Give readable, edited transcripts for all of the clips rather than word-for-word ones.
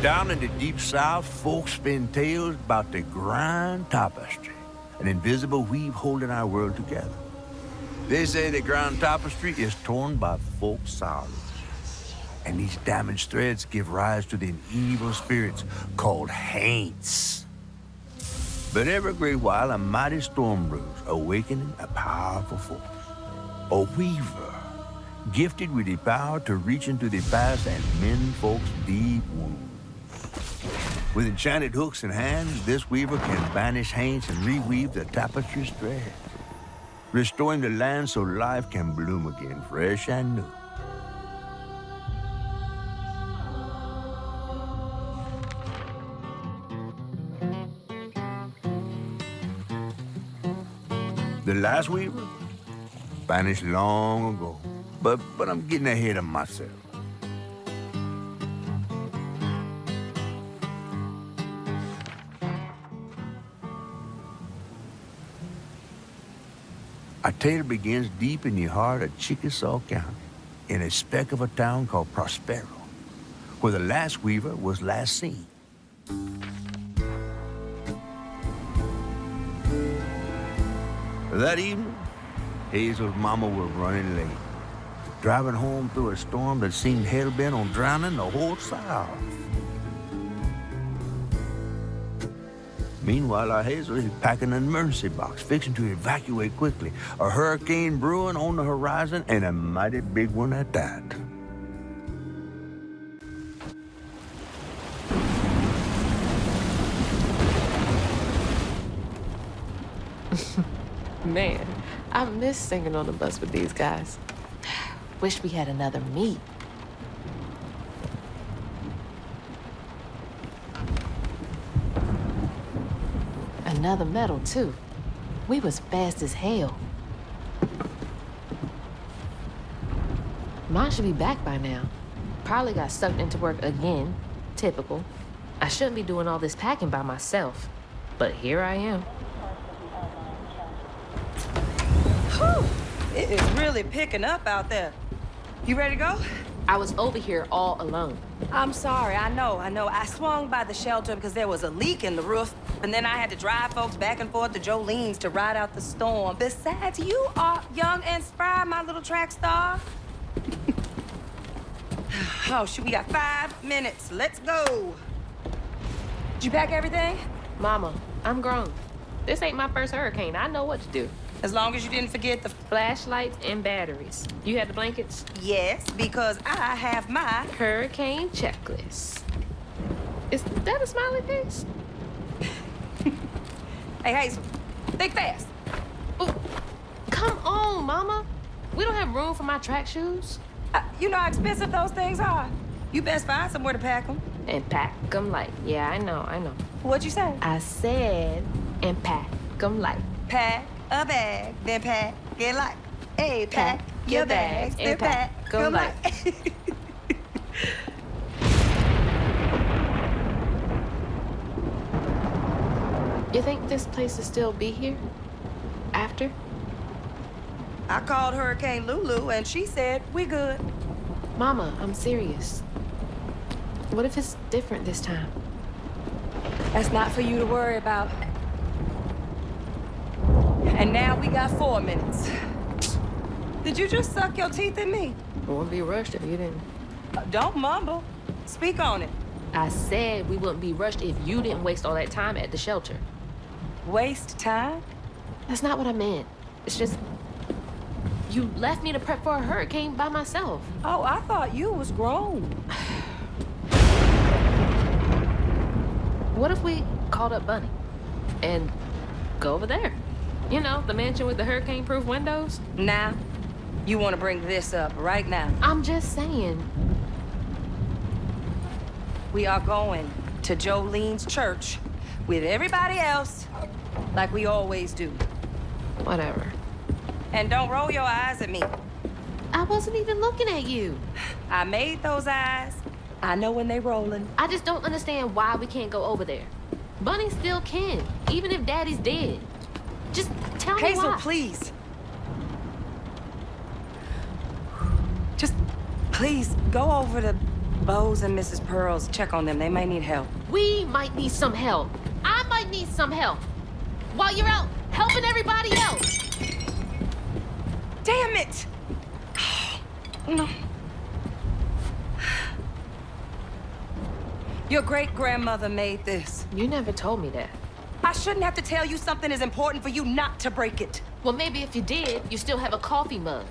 Down in the deep south, folks spin tales about the grand tapestry, an invisible weave holding our world together. They say the grand tapestry is torn by folk sorrows, and these damaged threads give rise to the evil spirits called haints. But every great while, a mighty storm brews, awakening a powerful force, a weaver, gifted with the power to reach into the past and mend folks' deep wounds. With enchanted hooks in hands, this weaver can banish haints and reweave the tapestry's thread, restoring the land so life can bloom again, fresh and new. The last weaver vanished long ago, but I'm getting ahead of myself. Our tale begins deep in the heart of Chickasaw County, in a speck of a town called Prospero, where the last weaver was last seen. That evening, Hazel's mama was running late, driving home through a storm that seemed hell-bent on drowning the whole South. Meanwhile, our Hazel is packing an emergency box, fixing to evacuate quickly. A hurricane brewing on the horizon, and a mighty big one at that. Man, I miss singing on the bus with these guys. Wish we had another meet. Another medal, too. We was fast as hell. Mine should be back by now. Probably got sucked into work again. Typical. I shouldn't be doing all this packing by myself. But here I am. Whew! It is really picking up out there. You ready to go? I was over here all alone. I'm sorry, I know. I swung by the shelter because there was a leak in the roof, and then I had to drive folks back and forth to Jolene's to ride out the storm. Besides, you are young and spry, my little track star. Oh, shoot, we got 5 minutes. Let's go. Did you pack everything? Mama, I'm grown. This ain't my first hurricane. I know what to do. As long as you didn't forget the Flashlights and batteries. You have the blankets? Yes, because I have my Hurricane checklist. Is that a smiley face? Hey, Hazel, think fast. Ooh, come on, Mama. We don't have room for my track shoes. You know how expensive those things are. You best find somewhere to pack them. And pack them light. Yeah, I know. What'd you say? I said, and pack them light. Pack a bag, then pack it light. Hey, pack your bags, then pack them light. You think this place will still be here? After? I called Hurricane Lulu, and she said we good. Mama, I'm serious. What if it's different this time? That's not for you to worry about. And now we got 4 minutes. Did you just suck your teeth in me? I wouldn't be rushed if you didn't. Don't mumble. Speak on it. I said we wouldn't be rushed if you didn't waste all that time at the shelter. Waste time? That's not what I meant. It's just... You left me to prep for a hurricane by myself. Oh, I thought you was grown. What if we called up Bunny and go over there? You know, the mansion with the hurricane-proof windows? Now, you want to bring this up right now. I'm just saying. We are going to Jolene's church with everybody else, like we always do. Whatever. And don't roll your eyes at me. I wasn't even looking at you. I made those eyes. I know when they rolling. I just don't understand why we can't go over there. Bunny still can, even if Daddy's dead. Just tell me why. Hazel, please. Just, please, go over to Bo's and Mrs. Pearl's. Check on them. They may need help. We might need some help. I might need some help. While you're out helping everybody else. Damn it! No. Your great-grandmother made this. You never told me that. I shouldn't have to tell you something is important for you not to break it. Well, maybe if you did, you still have a coffee mug.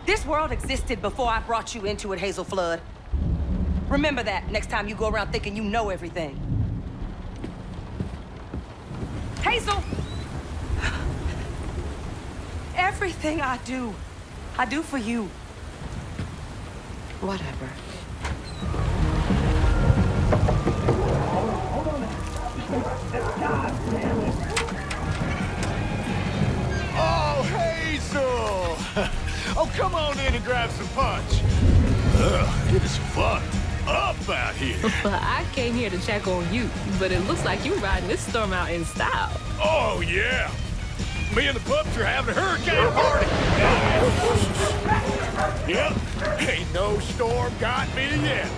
This world existed before I brought you into it, Hazel Flood. Remember that next time you go around thinking you know everything. Hazel! Everything I do for you. Whatever. Oh, Hazel! Oh, come on in and grab some punch. It is fucked up out here. Well, I came here to check on you, but it looks like you riding this storm out in style. Oh, yeah. Me and the pups are having a hurricane party. Yep, ain't no storm got me yet.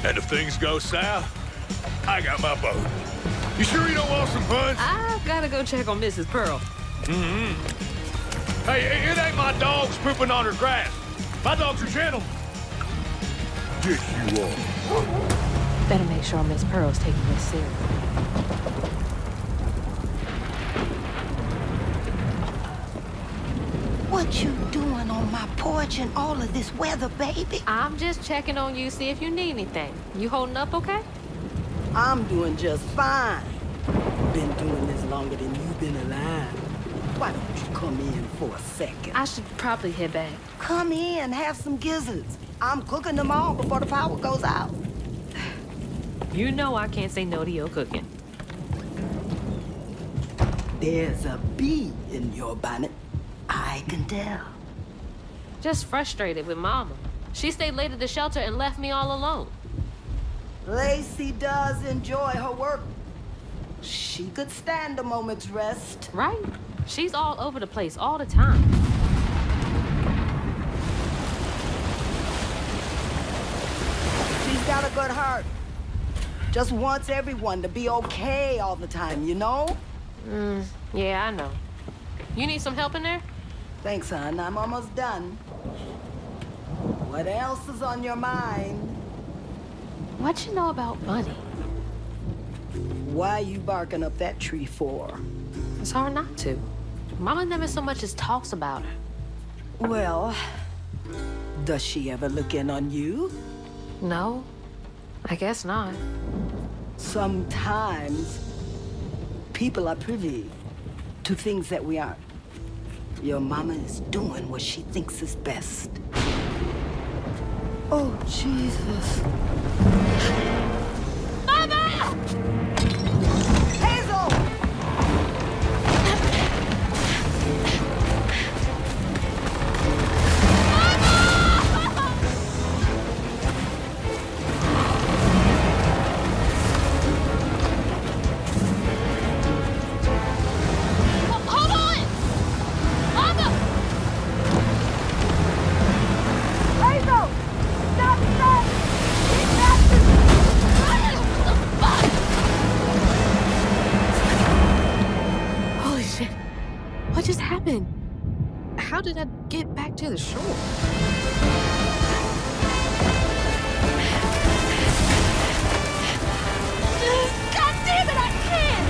And if things go south, I got my boat. You sure you don't want some punch? I've gotta go check on Mrs. Pearl. Hey, it ain't my dogs pooping on her grass. My dogs are gentlemen. Yes, you are. Better make sure Miss Pearl's taking this serious. What you doing on my porch in all of this weather, baby? I'm just checking on you, see if you need anything. You holding up okay? I'm doing just fine. Been doing this longer than you've been alive. Why don't you come in for a second? I should probably head back. Come in, have some gizzards. I'm cooking them all before the power goes out. You know I can't say no to your cooking. There's a bee in your bonnet. I can tell. Just frustrated with Mama. She stayed late at the shelter and left me all alone. Lacey does enjoy her work. She could stand a moment's rest. Right? She's all over the place all the time. She's got a good heart. Just wants everyone to be okay all the time, you know? Yeah, I know. You need some help in there? Thanks, hon. I'm almost done. What else is on your mind? What you know about Bunny? Why you barking up that tree for? It's hard not to. Mama never so much as talks about her. Well, does she ever look in on you? No, I guess not. Sometimes people are privy to things that we aren't. Your mama is doing what she thinks is best. Oh, Jesus. Mama! Hazel! Hold on! Mama! Hazel! Stop that! Holy shit. What just happened? How did I get back to the shore? God damn it, I can't!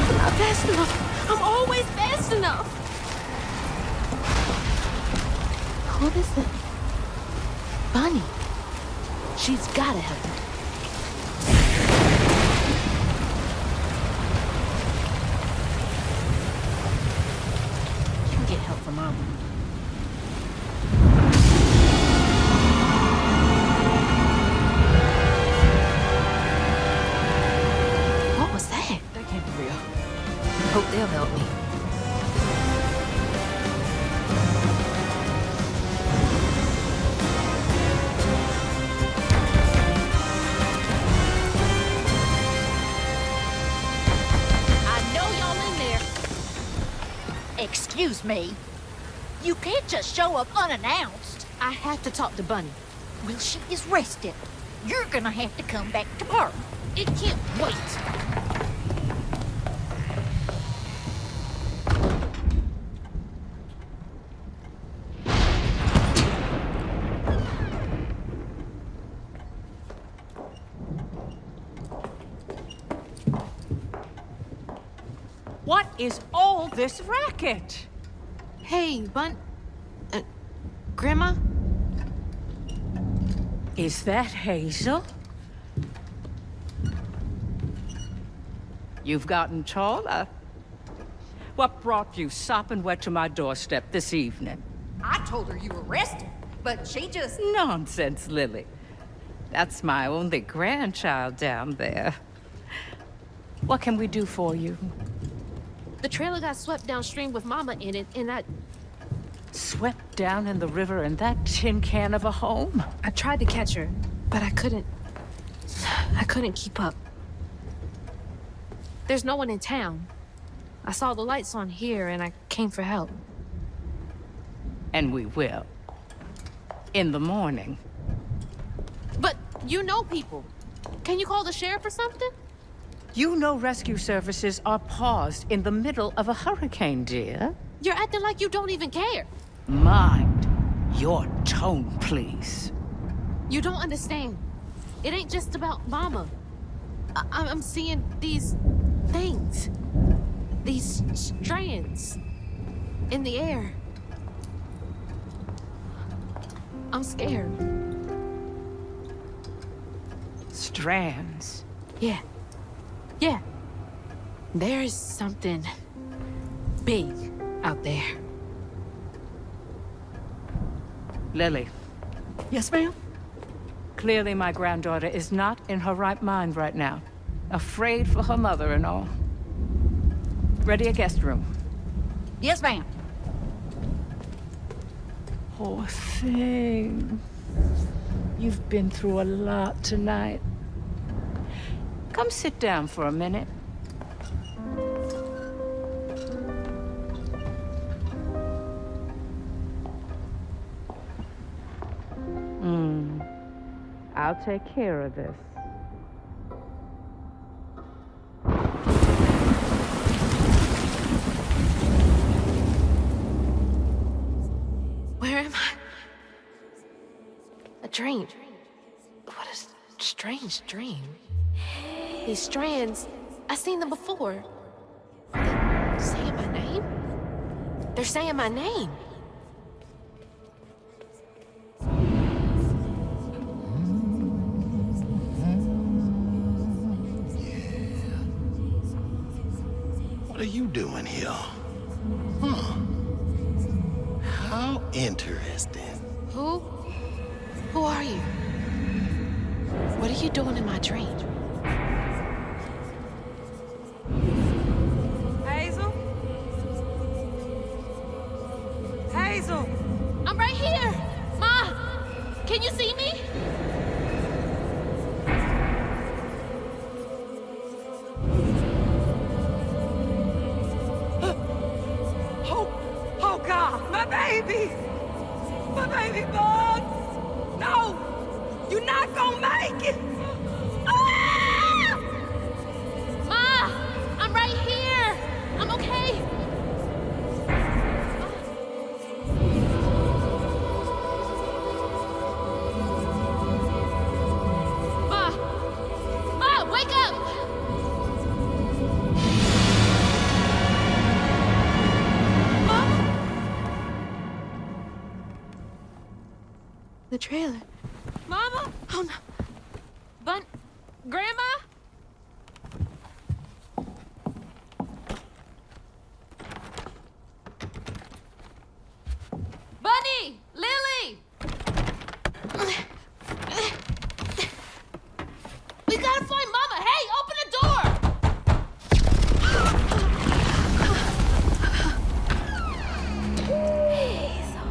I'm not fast enough. I'm always fast enough. What is it? Bunny. She's gotta help me. You can get help from Mama. What was that? That can't be real. Hope they'll help me. Excuse me. You can't just show up unannounced. I have to talk to Bunny. Well, she is rested. You're gonna have to come back tomorrow. It can't wait. What is all this racket? Hey, Grandma? Is that Hazel? You've gotten taller. What brought you sopping wet to my doorstep this evening? I told her you were rested, but she just... Nonsense, Lily. That's my only grandchild down there. What can we do for you? The trailer got swept downstream with Mama in it, and I Swept down in the river in that tin can of a home? I tried to catch her, but I couldn't keep up. There's no one in town. I saw the lights on here, and I came for help. And we will. In the morning. But you know people. Can you call the sheriff or something? You know rescue services are paused in the middle of a hurricane, dear. You're acting like you don't even care. Mind your tone, please. You don't understand. It ain't just about Mama. I'm seeing these things. These strands in the air. I'm scared. Strands? Yeah. Yeah. There's something big out there. Lily. Yes, ma'am? Clearly my granddaughter is not in her right mind right now. Afraid for her mother and all. Ready a guest room. Yes, ma'am. Poor thing. You've been through a lot tonight. Come sit down for a minute. I'll take care of this. Where am I? A dream. What a strange dream. These strands, I've seen them before. Are they saying my name? They're saying my name. What are you doing here? Huh. How interesting. Who are you? What are you doing in my dream? Hazel? Hazel! I'm right here! Ma! Can you see me? Oh God, my baby! My baby bug! No! You're not gonna make it! Ah! Ma! I'm right here! I'm okay! The trailer. Mama! Oh, no. Grandma? Bunny! Lily! We gotta find Mama! Hey, open the door! Hazel.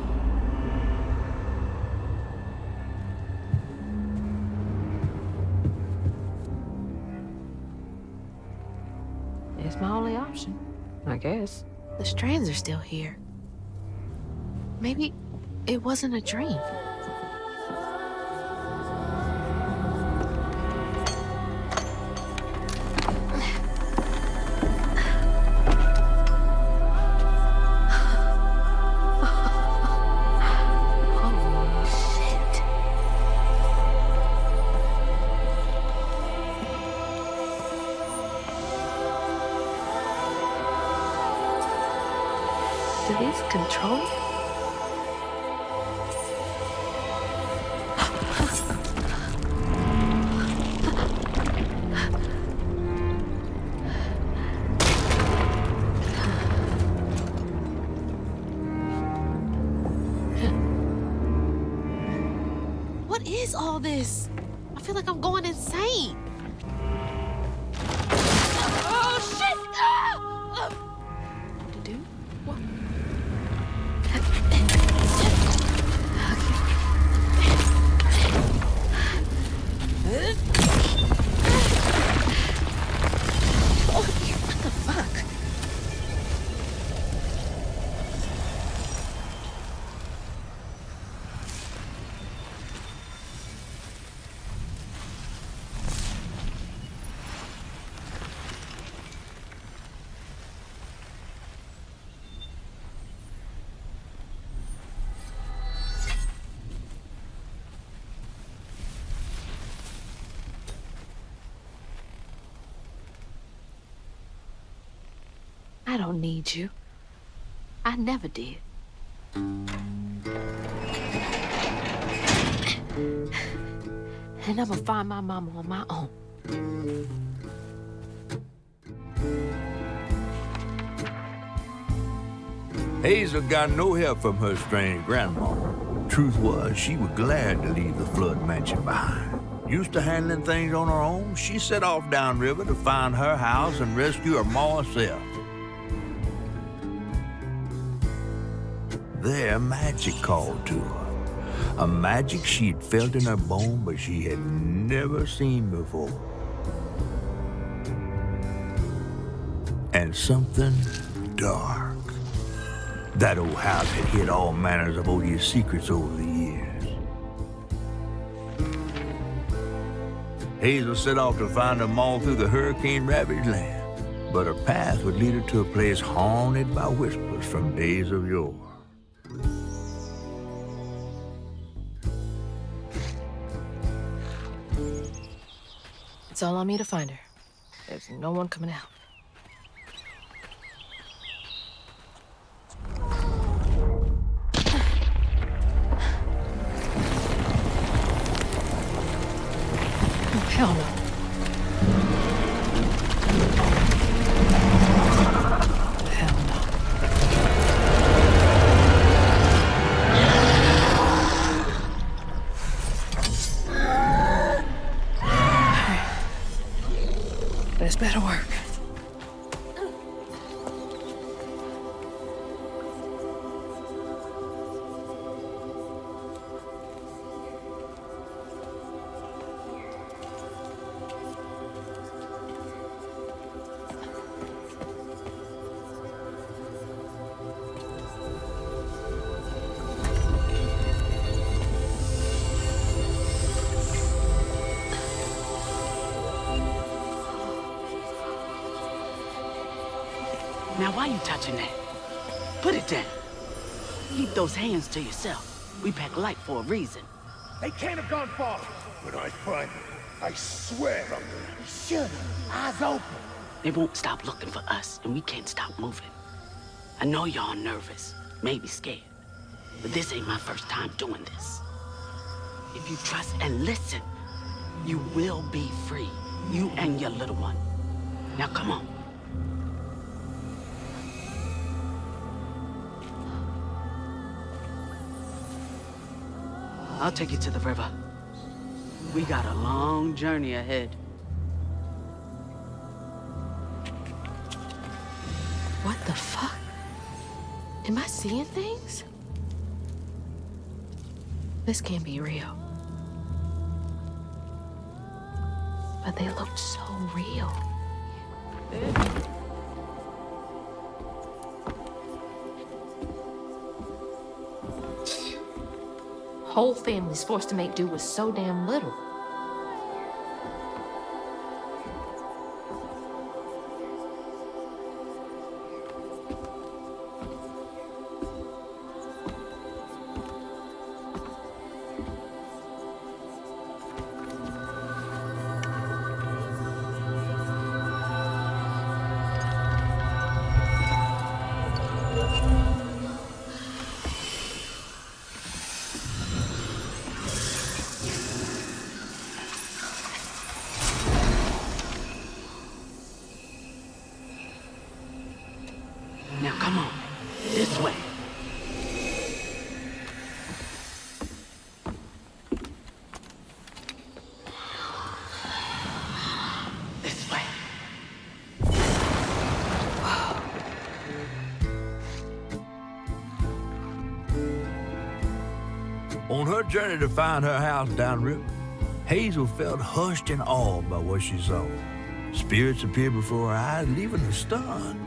It's my only option, I guess. The strands are still here. Maybe it wasn't a dream. Holy shit. Do these control you? What is all this? I feel like I'm going insane. Oh, shit! Ah! What to do? What? Oh, what the fuck? I don't need you. I never did. And I'm gonna find my mama on my own. Hazel got no help from her strange grandma. Truth was, she was glad to leave the flood mansion behind. Used to handling things on her own, she set off downriver to find her house and rescue her ma herself. There, magic called to her. A magic she'd felt in her bone, but she had never seen before. And something dark. That old house had hid all manners of odious secrets over the years. Hazel set off to find them all through the hurricane-ravaged land, but her path would lead her to a place haunted by whispers from days of yore. It's all on me to find her. There's no one coming out. Oh, hell no. Hell no. This better work. Now, why you touching that? Put it down. Keep those hands to yourself. We pack light for a reason. They can't have gone far. When I find them, I swear I'm gonna... Shut up. Eyes open. They won't stop looking for us, and we can't stop moving. I know y'all nervous, maybe scared, but this ain't my first time doing this. If you trust and listen, you will be free. You and your little one. Now come on. I'll take you to the river. We got a long journey ahead. What the fuck? Am I seeing things? This can't be real. But they looked so real. Whole family's forced to make do with so damn little. Now come on. This way. This way. On her journey to find her house downriver, Hazel felt hushed in awe by what she saw. Spirits appeared before her eyes, leaving her stunned.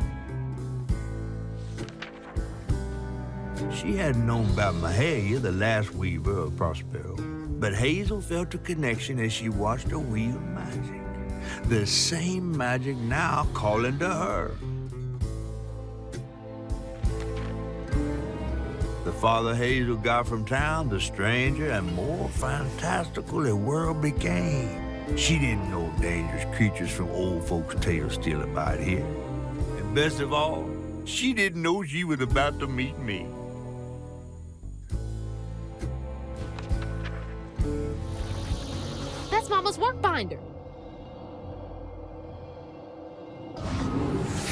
She hadn't known about Mahalia, the last weaver of Prospero, but Hazel felt a connection as she watched her weave magic. The same magic now calling to her. The farther Hazel got from town, the stranger and more fantastical the world became. She didn't know dangerous creatures from old folks' tales still abide here. And best of all, she didn't know she was about to meet me. That's Mama's work binder.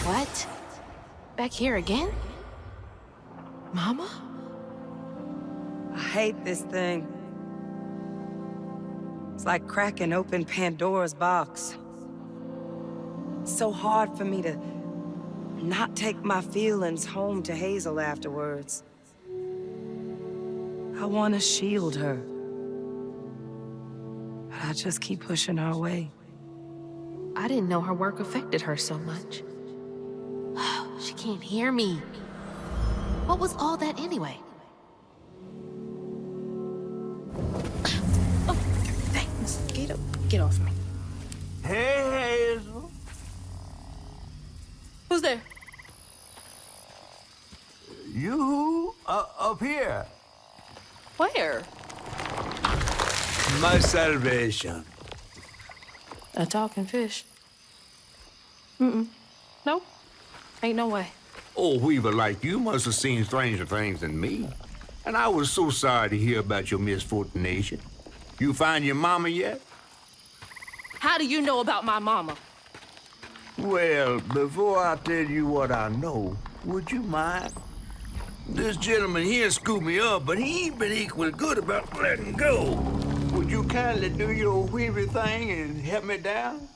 What? Back here again? Mama? I hate this thing. It's like cracking open Pandora's box. It's so hard for me to not take my feelings home to Hazel afterwards. I want to shield her. But I just keep pushing her away. I didn't know her work affected her so much. She can't hear me. What was all that anyway? Oh, thanks. Get up. Get off me. Hey, Hazel. Who's there? You up here. Where? My salvation. A talking fish. Nope. Ain't no way. Old weaver like you must have seen stranger things than me. And I was so sorry to hear about your misfortunation. You find your mama yet? How do you know about my mama? Well, before I tell you what I know, would you mind? This gentleman here scooped me up, but he ain't been equally good about letting go. Would you kindly do your weavy thing and help me down?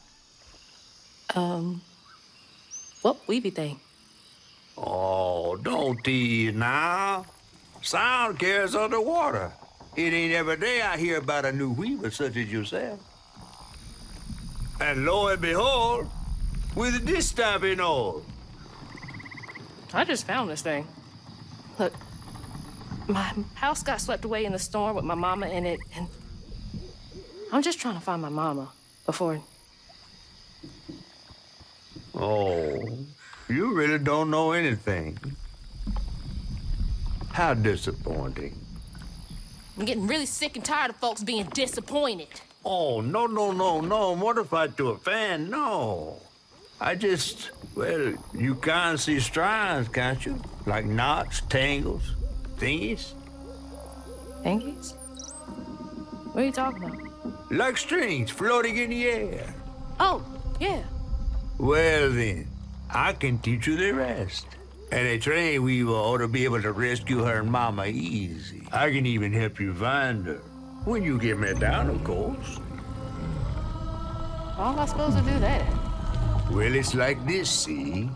What weavy thing? Oh, don't tease now. Sound carries underwater. It ain't every day I hear about a new weaver such as yourself. And lo and behold, with this stuff and all. I just found this thing. Look, my house got swept away in the storm with my mama in it, and I'm just trying to find my mama before... Oh, you really don't know anything. How disappointing. I'm getting really sick and tired of folks being disappointed. Oh, no, mortified to offend, no. I just, well, you can't see strands, can't you? Like knots, tangles, thingies. Thingies? What are you talking about? Like strings floating in the air. Oh, yeah. Well then, I can teach you the rest. And a train weaver ought to be able to rescue her mama easy. I can even help you find her. When you get me down, of course. How am I supposed to do that? Well, it's like this, see?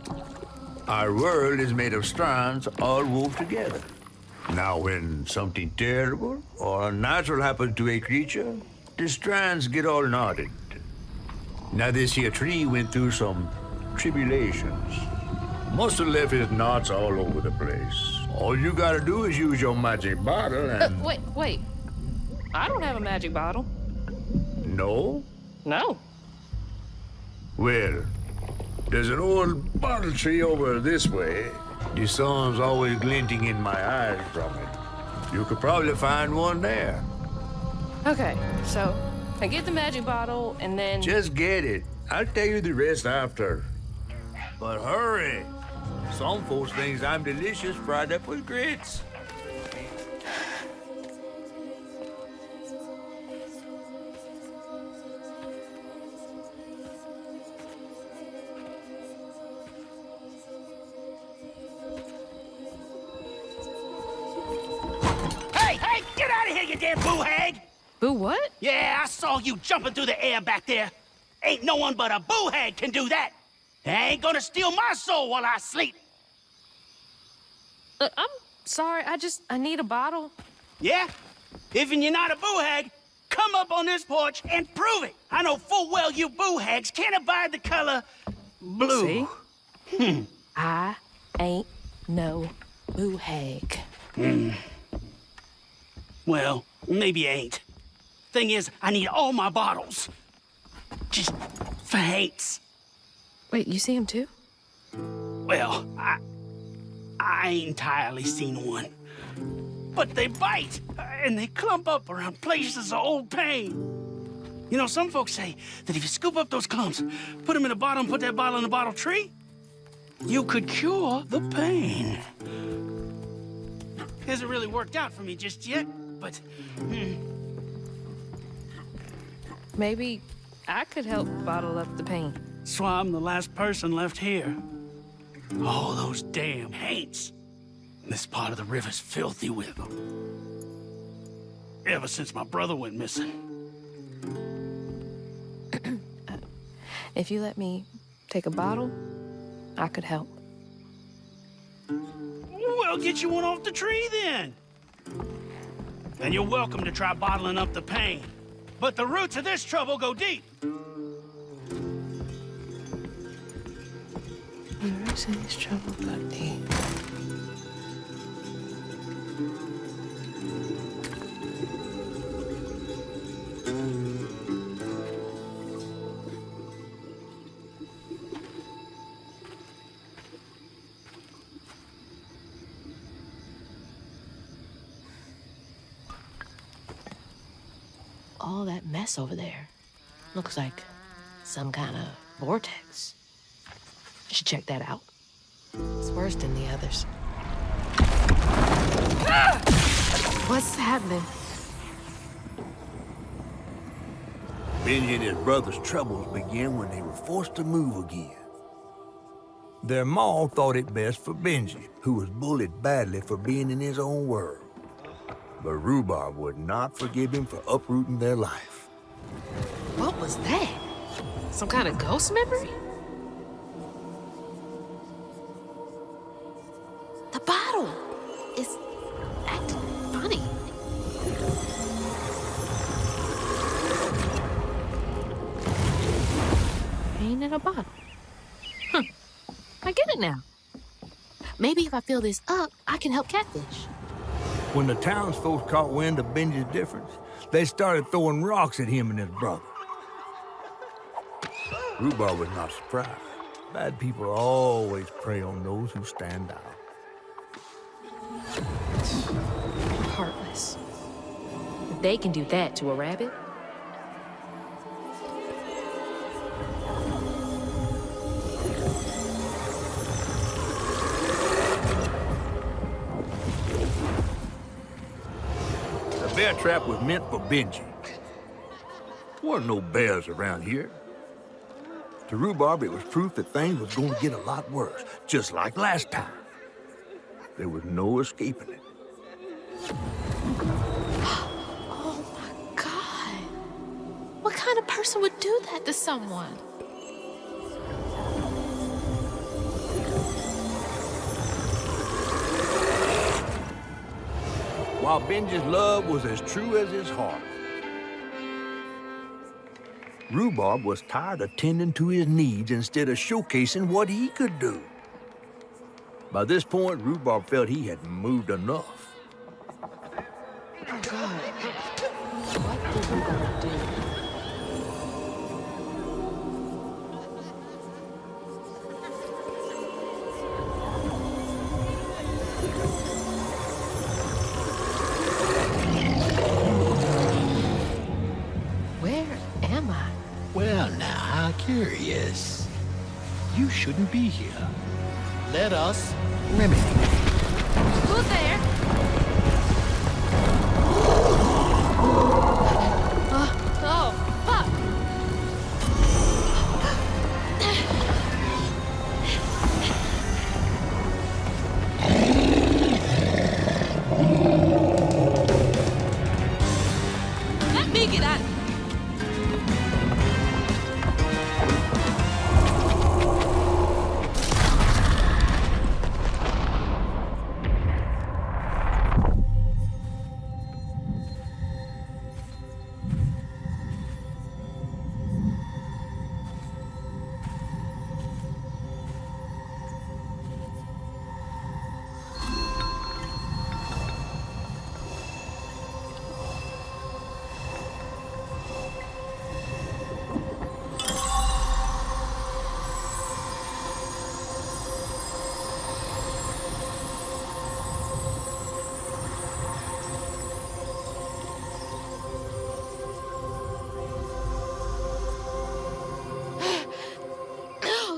Our world is made of strands all wove together. Now, when something terrible or unnatural happens to a creature, the strands get all knotted. Now, this here tree went through some tribulations. Must have left his knots all over the place. All you gotta do is use your magic bottle and... Wait. I don't have a magic bottle. No? No. Well, there's an old bottle tree over this way. The sun's always glinting in my eyes from it. You could probably find one there. Okay, so I get the magic bottle and then... Just get it. I'll tell you the rest after. But hurry. Some folks think I'm delicious fried up with grits. Hey, get out of here, you damn boo hag! Boo what? Yeah, I saw you jumping through the air back there. Ain't no one but a boo hag can do that. They ain't gonna steal my soul while I sleep. I'm sorry, I need a bottle. Yeah? If you're not a boo hag, come up on this porch and prove it. I know full well you boo hags can't abide the color blue. See? I ain't no boo hag. Well, maybe you ain't. Thing is, I need all my bottles. Just for hates. Wait, you see him too? Well, I ain't entirely seen one. But they bite, and they clump up around places of old pain. You know, some folks say that if you scoop up those clumps, put them in a bottle and put that bottle in a bottle tree, you could cure the pain. Hasn't really worked out for me just yet, but... Maybe I could help bottle up the pain. That's why I'm the last person left here. All those damn haints. This part of the river's filthy with them. Ever since my brother went missing. If you let me take a bottle, I could help. Well, get you one off the tree then. And you're welcome to try bottling up the pain. But the roots of this trouble go deep. The roots of this trouble go deep. All that mess over there looks like some kind of vortex. I should check that out. It's worse than the others. Ah! What's happening? Benji and his brother's troubles began when they were forced to move again. Their ma thought it best for Benji, who was bullied badly for being in his own world. But Rhubarb would not forgive him for uprooting their life. What was that? Some kind of ghost memory? The bottle is acting funny. Pain in a bottle. I get it now. Maybe if I fill this up, I can help Catfish. When the townsfolk caught wind of Benji's difference, they started throwing rocks at him and his brother. Rhubarb was not surprised. Bad people always prey on those who stand out. Heartless. If they can do that to a rabbit. The bear trap was meant for Benji, Weren't no bears around here. To Rhubarb, it was proof that things was going to get a lot worse, just like last time. There was no escaping it. Oh my God. What kind of person would do that to someone? While Benji's love was as true as his heart, Rhubarb was tired of tending to his needs instead of showcasing what he could do. By this point, Rhubarb felt he had moved enough. Oh God. What did we gonna do? Well, now, how curious. You shouldn't be here. Let us remedy. Who's there? Oh, fuck! Let me get out of here.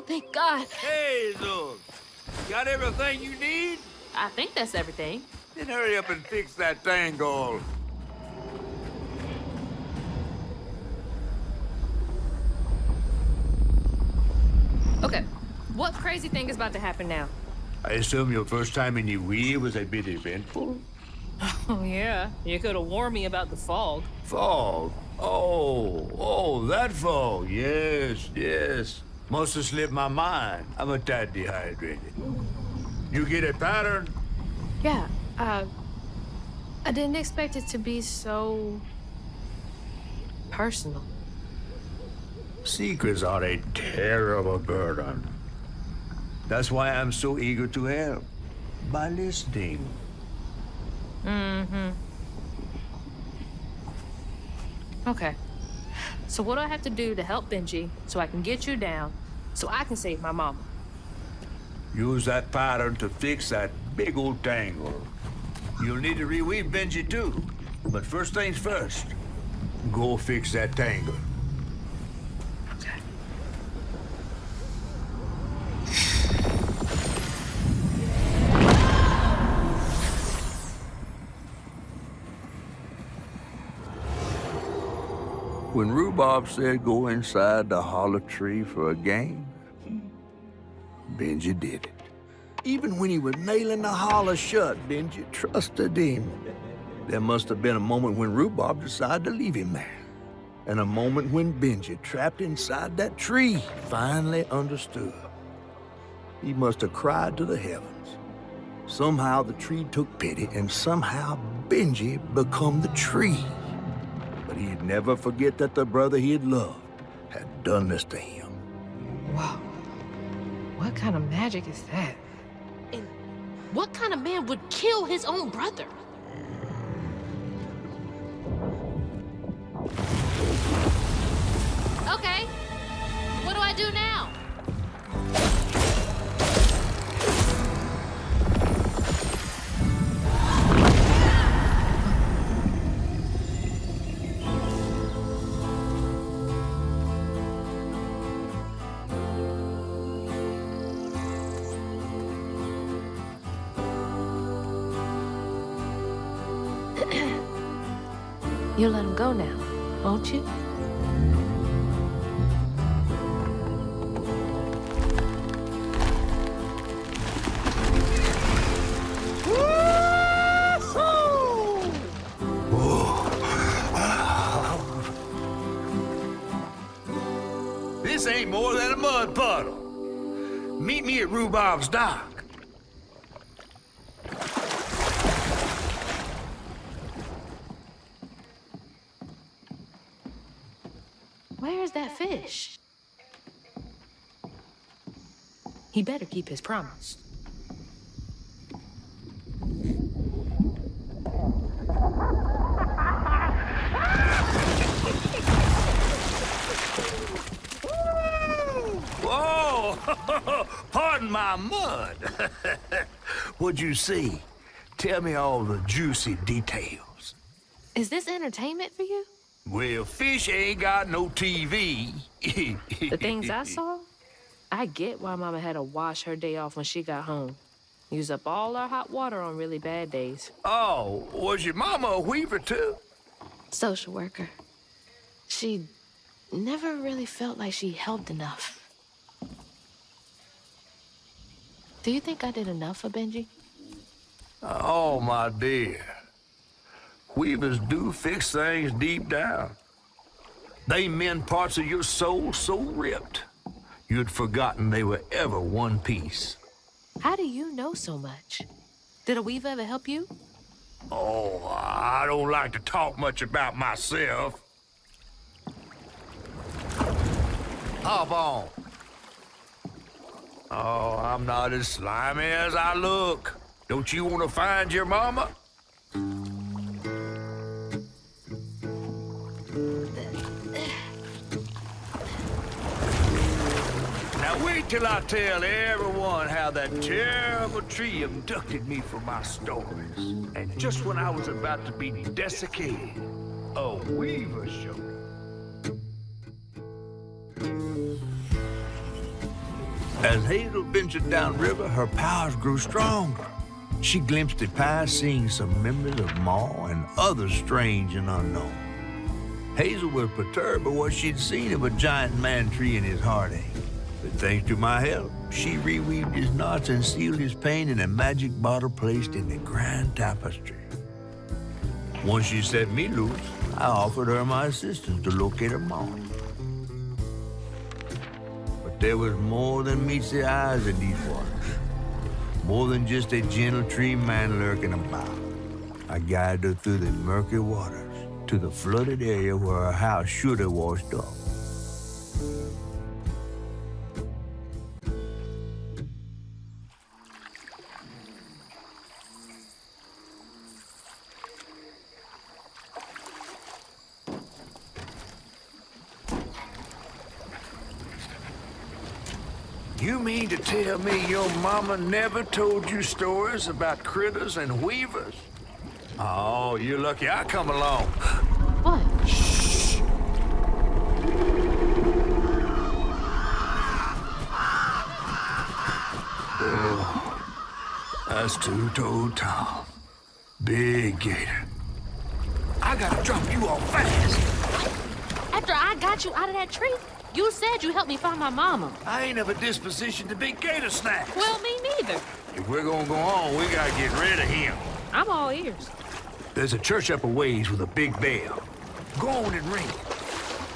Thank God. Hazel! Got everything you need? I think that's everything. Then hurry up and fix that tangle. Okay, what crazy thing is about to happen now? I assume your first time in the wheel was a bit eventful? Oh, yeah. You could have warned me about the fog. Fog? Oh, that fog. Yes. Must have slipped my mind. I'm a tad dehydrated. You get a pattern? Yeah, I didn't expect it to be so personal. Secrets are a terrible burden. That's why I'm so eager to help. By listening. Mm-hmm. Okay. So what do I have to do to help Benji so I can get you down, so I can save my mama? Use that pattern to fix that big old tangle. You'll need to reweave Benji too. But first things first, go fix that tangle. Okay. When Rhubarb said go inside the hollow tree for a game, Benji did it. Even when he was nailing the hollow shut, Benji trusted him. There must have been a moment when Rhubarb decided to leave him there. And a moment when Benji, trapped inside that tree, finally understood. He must have cried to the heavens. Somehow the tree took pity, and somehow Benji become the tree. But he'd never forget that the brother he had loved had done this to him. Wow. What kind of magic is that? And what kind of man would kill his own brother? Okay. What do I do now? You'll let him go now, won't you? This ain't more than a mud puddle. Meet me at Rhubarb's dock. Where's that fish? He better keep his promise. Whoa! Pardon my mud. What'd you see? Tell me all the juicy details. Is this entertainment for you? Well, fish ain't got no TV. The things I saw? I get why Mama had to wash her day off when she got home. Use up all our hot water on really bad days. Oh, was your mama a weaver too? Social worker. She never really felt like she helped enough. Do you think I did enough for Benji? Oh, my dear. Weavers do fix things deep down. They mend parts of your soul so ripped, you'd forgotten they were ever one piece. How do you know so much? Did a weaver ever help you? Oh, I don't like to talk much about myself. Hop on. Oh, I'm not as slimy as I look. Don't you want to find your mama? Now wait till I tell everyone how that terrible tree abducted me for my stories. And just when I was about to be desiccated, a weaver showed up. As Hazel ventured downriver, her powers grew stronger. She glimpsed at past, seeing some memories of Ma and others strange and unknown. Hazel was perturbed by what she'd seen of a giant man tree in his heartache. But thanks to my help, she reweaved his knots and sealed his pain in a magic bottle placed in the grand tapestry. Once she set me loose, I offered her my assistance to locate her mom. But there was more than meets the eyes in these waters. More than just a gentle tree man lurking about. I guided her through the murky waters to the flooded area where her house should have washed up. You mean to tell me your mama never told you stories about critters and weavers? Oh, you're lucky I come along. What? Shh. Oh, that's two-toed Tom. Big gator. I gotta drop you off fast. After I got you out of that tree, you said you helped me find my mama. I ain't of a disposition to be gator snacks. Well, me neither. If we're gonna go on, we gotta get rid of him. I'm all ears. There's a church up a ways with a big bell. Go on and ring it.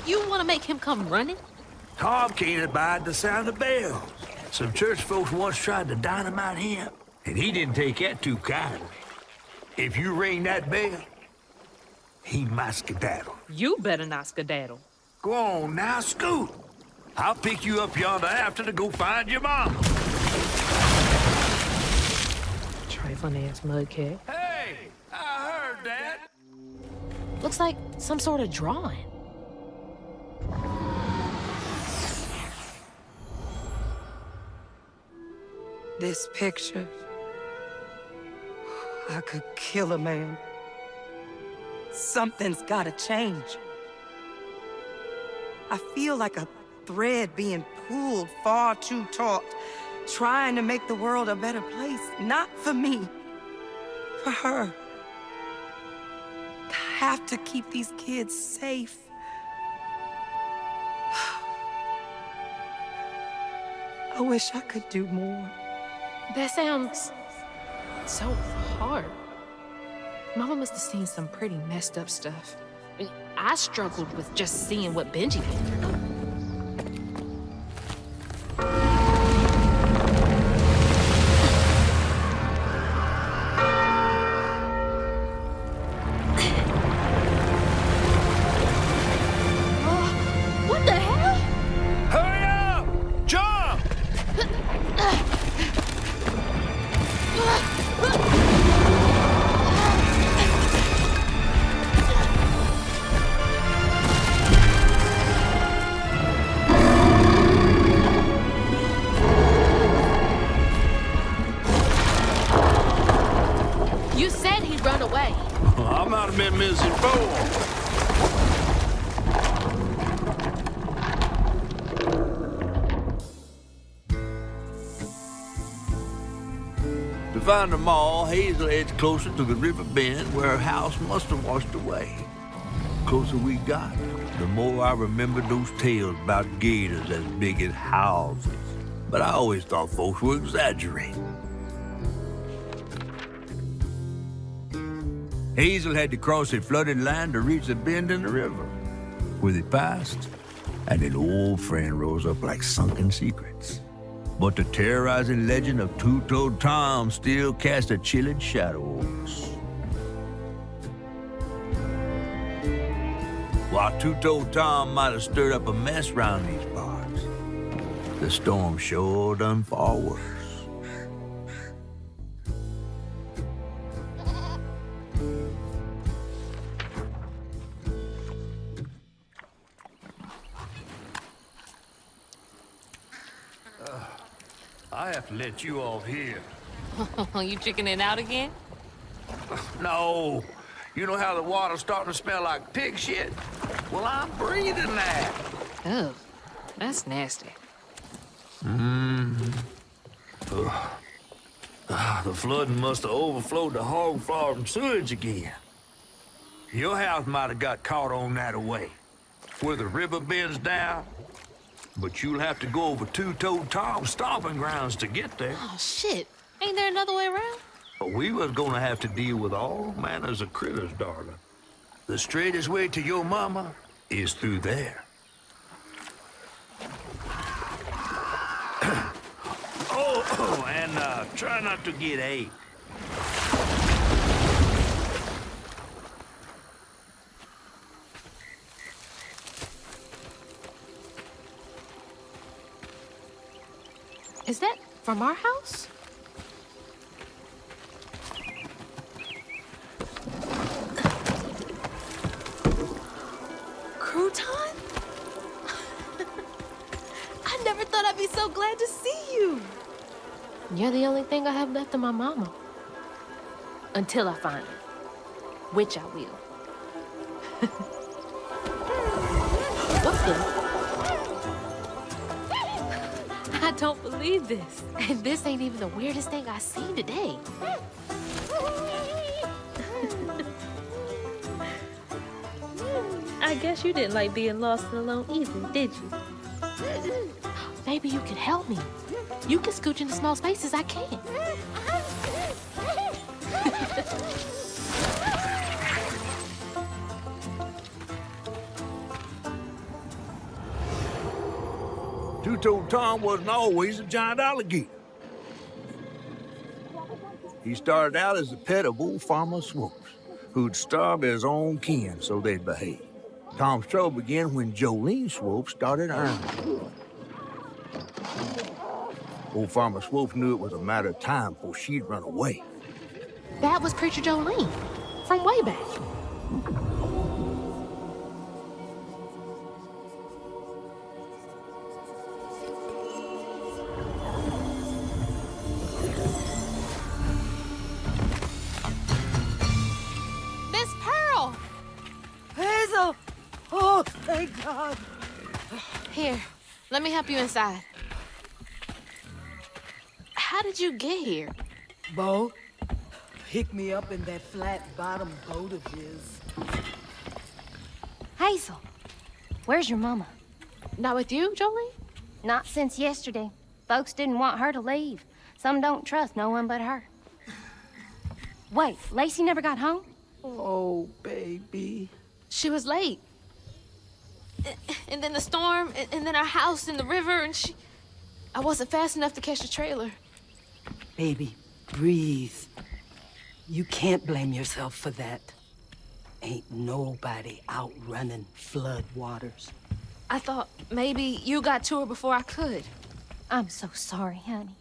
You want to make him come running? Tom can't abide the sound of bells. Some church folks once tried to dynamite him, and he didn't take that too kindly. If you ring that bell, he might skedaddle. You better not skedaddle. Go on now, scoot. I'll pick you up yonder after to go find your mom. Trifling-ass mudcat. Hey, I heard that. Looks like some sort of drawing. This picture, I could kill a man. Something's gotta change. I feel like a thread being pulled far too taut, trying to make the world a better place. Not for me, for her. I have to keep these kids safe. I wish I could do more. That sounds so hard. Mama must have seen some pretty messed up stuff. I struggled with just seeing what Benji went through. You said he'd run away. I might have been misinformed. To find them all, Hazel edged closer to the river bend where her house must have washed away. The closer we got, the more I remembered those tales about gators as big as houses. But I always thought folks were exaggerating. Hazel had to cross a flooded land to reach the bend in the river. Where they passed, and an old friend rose up like sunken secrets. But the terrorizing legend of Two-Toed Tom still cast a chilling shadow over us. While Two-Toed Tom might have stirred up a mess round these parts, the storm sure done far worse. I have to let you off here. You chickening out again? No. You know how the water's starting to smell like pig shit? Well, I'm breathing that. Oh, that's nasty. The flooding must have overflowed the hog farm sewage again. Your house might have got caught on that away, where the river bends down. But you'll have to go over Two-Toed Tom's stomping grounds to get there. Oh, shit. Ain't there another way around? But we was gonna have to deal with all manners of critters, darling. The straightest way to your mama is through there. And try not to get ate. Is that from our house? Crouton? I never thought I'd be so glad to see you. You're the only thing I have left of my mama. Until I find her. Which I will. What's the... I don't believe this. And this ain't even the weirdest thing I've seen today. I guess you didn't like being lost and alone either, did you? Maybe you can help me. You can scooch into small spaces I can't. Two-Toed Tom wasn't always a giant alligator. He started out as the pet of old Farmer Swoops, who'd starve his own kin so they'd behave. Tom's trouble began when Jolene Swope started earning. Old Farmer Swope knew it was a matter of time before she'd run away. That was Preacher Jolene, from way back. Miss Pearl! Hazel! Oh, thank God. Here, let me help you inside. How did you get here? Bo, pick me up in that flat-bottom boat of his. Hazel, where's your mama? Not with you, Jolene? Not since yesterday. Folks didn't want her to leave. Some don't trust no one but her. Wait, Lacey never got home? Oh, baby. She was late. And then the storm, and then our house in the river, and I wasn't fast enough to catch the trailer. Baby, breathe. You can't blame yourself for that. Ain't nobody outrunning flood waters. I thought maybe you got to her before I could. I'm so sorry, honey.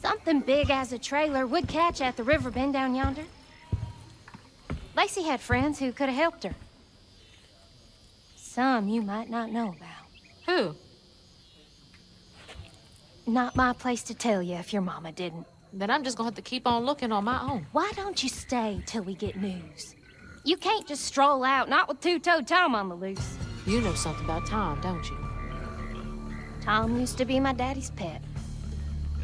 Something big as a trailer would catch at the river bend down yonder. Lacey had friends who could have helped her. Some you might not know about. Who? Not my place to tell you if your mama didn't. Then I'm just gonna have to keep on looking on my own. Why don't you stay till we get news? You can't just stroll out, not with two-toed Tom on the loose. You know something about Tom, don't you? Tom used to be my daddy's pet.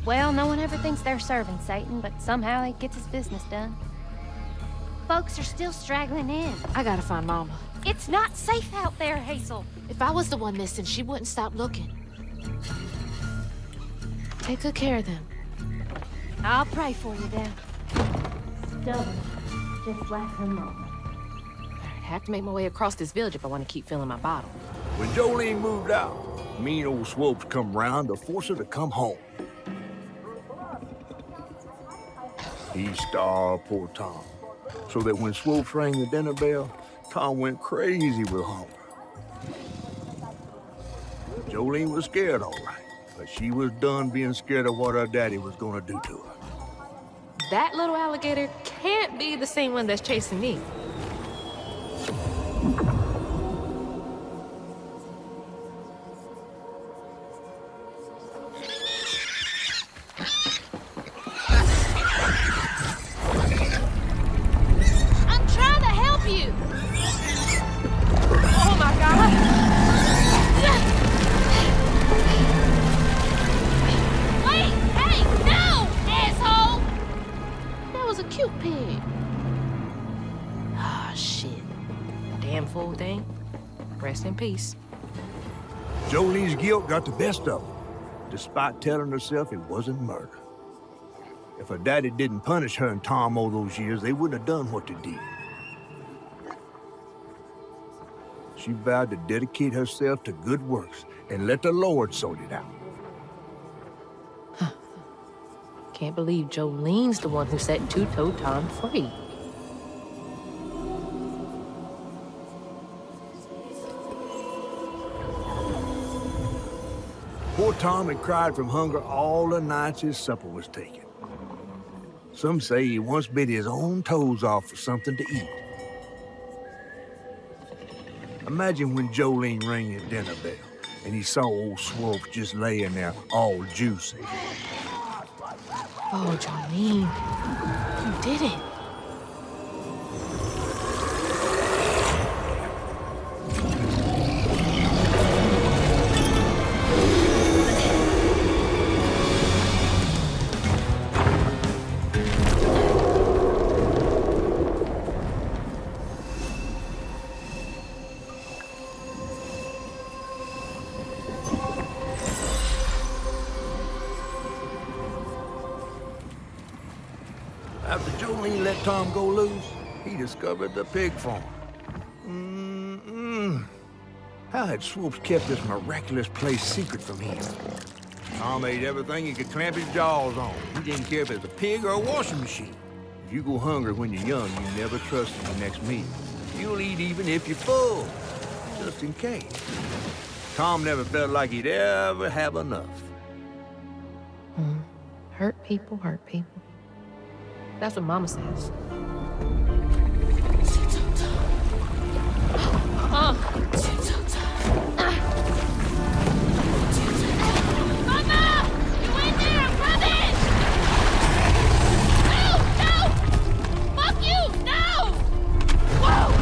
Well, no one ever thinks they're serving Satan, but somehow he gets his business done. Folks are still straggling in. I gotta find Mama. It's not safe out there, Hazel. If I was the one missing, she wouldn't stop looking. Take good care of them. I'll pray for you then. Stubborn, just like her mama. I have to make my way across this village if I want to keep filling my bottle. When Jolene moved out, mean old Swopes come round to force her to come home. He starved poor Tom, so that when Swopes rang the dinner bell, Tom went crazy with hunger. Jolene was scared, all right, but she was done being scared of what her daddy was gonna do to her. That little alligator can't be the same one that's chasing me. I'm trying to help you. Oh my God! Wait! Hey! No! Asshole! That was a cute pig. Ah, shit. Damn fool thing. Rest in peace. Jolene's guilt got the best of her, despite telling herself it wasn't murder. If her daddy didn't punish her and Tom all those years, they wouldn't have done what they did. She vowed to dedicate herself to good works and let the Lord sort it out. Can't believe Jolene's the one who set two-toed Tom free. Poor Tom had cried from hunger all the nights his supper was taken. Some say he once bit his own toes off for something to eat. Imagine when Jolene rang his dinner bell and he saw old Swope just laying there all juicy. Oh, Jolene, you did it. After Jolene let Tom go loose, he discovered the pig farm. How had Swoops kept this miraculous place secret from him? Tom ate everything he could clamp his jaws on. He didn't care if it was a pig or a washing machine. If you go hungry when you're young, you never trust your next meal. You'll eat even if you're full, just in case. Tom never felt like he'd ever have enough. Hurt people, hurt people. That's what Mama says. Mama! You in there? I'm coming! No! No! Fuck you! No! Whoa!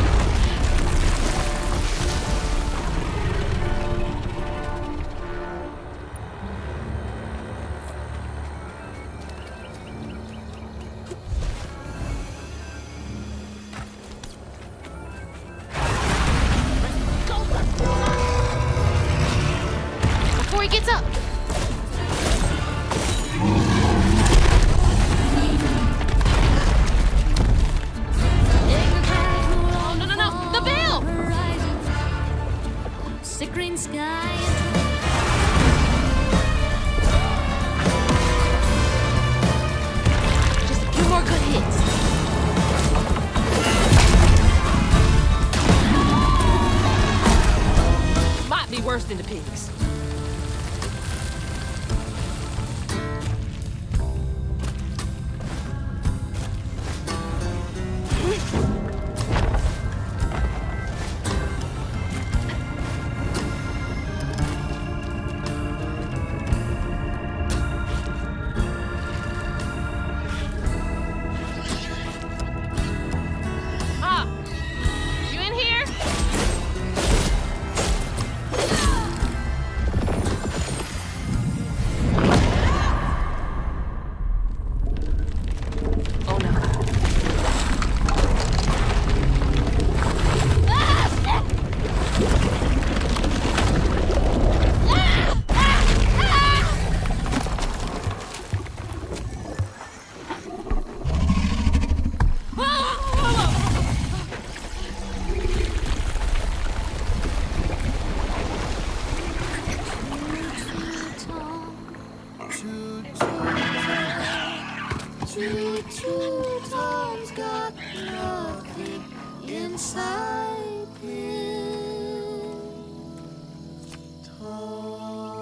Tom's got nothing inside him.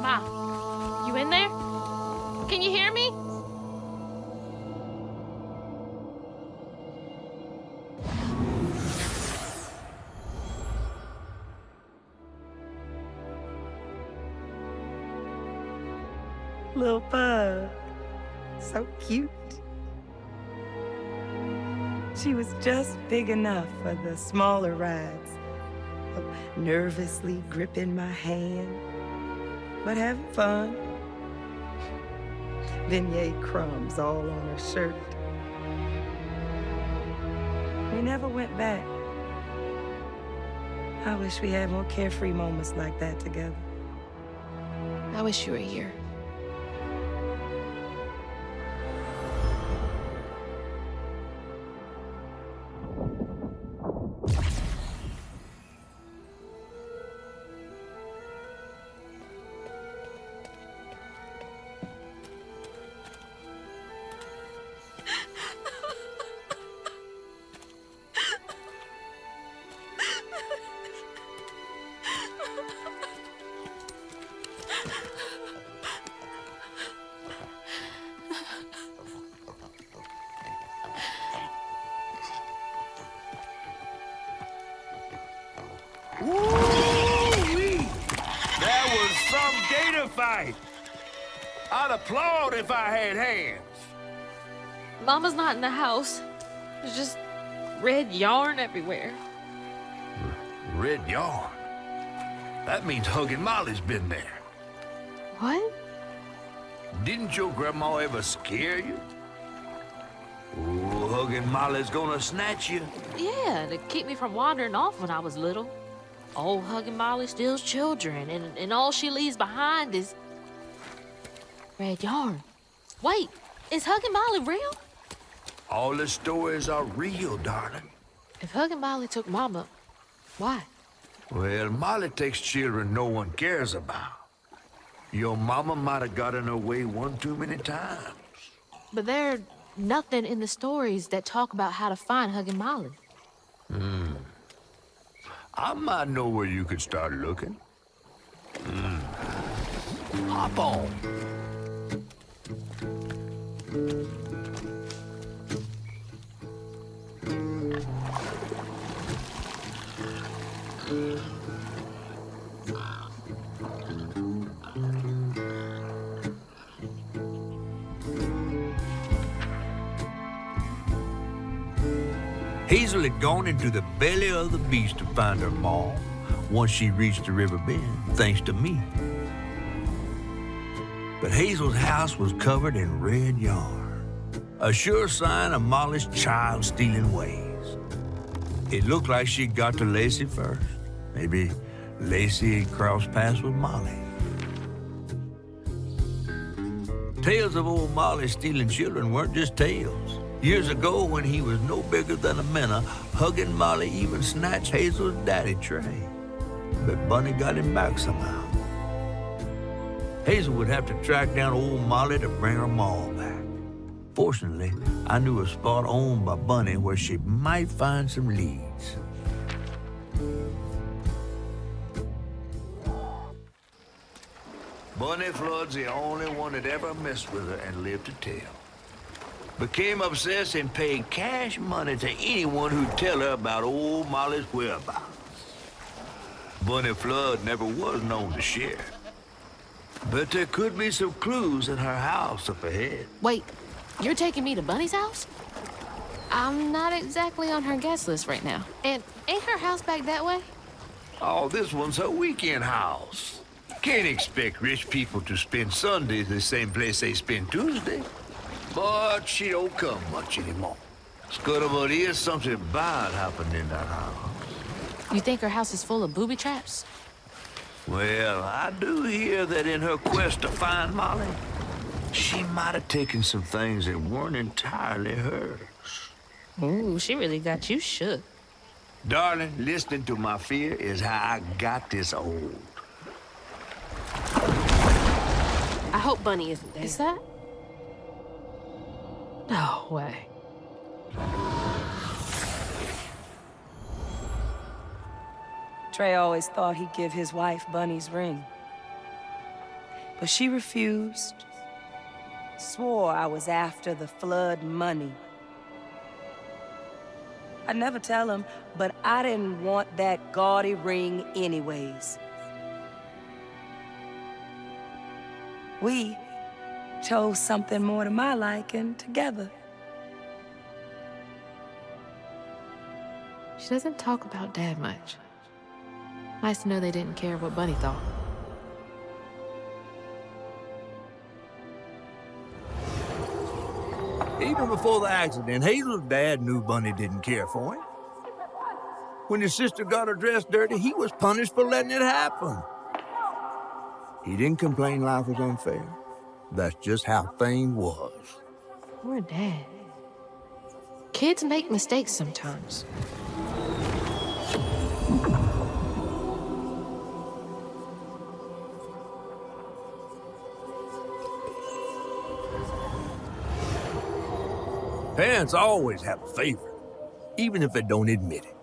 Ma, you in there? Can you hear me? Little bug. So cute. She was just big enough for the smaller rides. Nervously gripping my hand, but having fun. Beignet crumbs all on her shirt. We never went back. I wish we had more carefree moments like that together. I wish you were here. Woo-wee! That was some gator fight. I'd applaud if I had hands. Mama's not in the house. There's just red yarn everywhere. Red yarn? That means Huggin' Molly's been there. What? Didn't your grandma ever scare you? Oh, Huggin' Molly's gonna snatch you. Yeah, to keep me from wandering off when I was little. Old Huggin' Molly steals children, and all she leaves behind is red yarn. Wait, is Huggin' Molly real? All the stories are real, darling. If Huggin' Molly took Mama, why? Well, Molly takes children no one cares about. Your mama might have gotten away one too many times. But there's nothing in the stories that talk about how to find Huggin' Molly. I might know where you could start looking. Hop on. Hazel had gone into the belly of the beast to find her maw once she reached the river bend, thanks to me. But Hazel's house was covered in red yarn, a sure sign of Molly's child-stealing ways. It looked like she got to Lacey first. Maybe Lacey had crossed paths with Molly. Tales of old Molly stealing children weren't just tales. Years ago, when he was no bigger than a minnow, Huggin' Molly even snatched Hazel's daddy, Trey. But Bunny got him back somehow. Hazel would have to track down old Molly to bring her maw back. Fortunately, I knew a spot owned by Bunny where she might find some leads. Bunny Flood's the only one that ever messed with her and lived to tell. Became obsessed and paid cash money to anyone who'd tell her about old Molly's whereabouts. Bunny Flood never was known to share. But there could be some clues in her house up ahead. Wait, you're taking me to Bunny's house? I'm not exactly on her guest list right now. And ain't her house back that way? Oh, this one's her weekend house. Can't expect rich people to spend Sundays the same place they spend Tuesday. But she don't come much anymore. Scuttlebutt is something bad happened in that house. You think her house is full of booby traps? Well, I do hear that in her quest to find Molly, she might have taken some things that weren't entirely hers. Ooh, she really got you shook. Darling, listening to my fear is how I got this old. I hope Bunny isn't there. Is that? No way. Trey always thought he'd give his wife Bunny's ring. But she refused. Swore I was after the flood money. I'd never tell him, but I didn't want that gaudy ring anyways. We chose something more to my liking together. She doesn't talk about Dad much. Nice to know they didn't care what Bunny thought. Even before the accident, Hazel's dad knew Bunny didn't care for him. When his sister got her dress dirty, he was punished for letting it happen. He didn't complain life was unfair. That's just how things was. Poor Dad. Kids make mistakes sometimes. Parents always have a favorite, even if they don't admit it.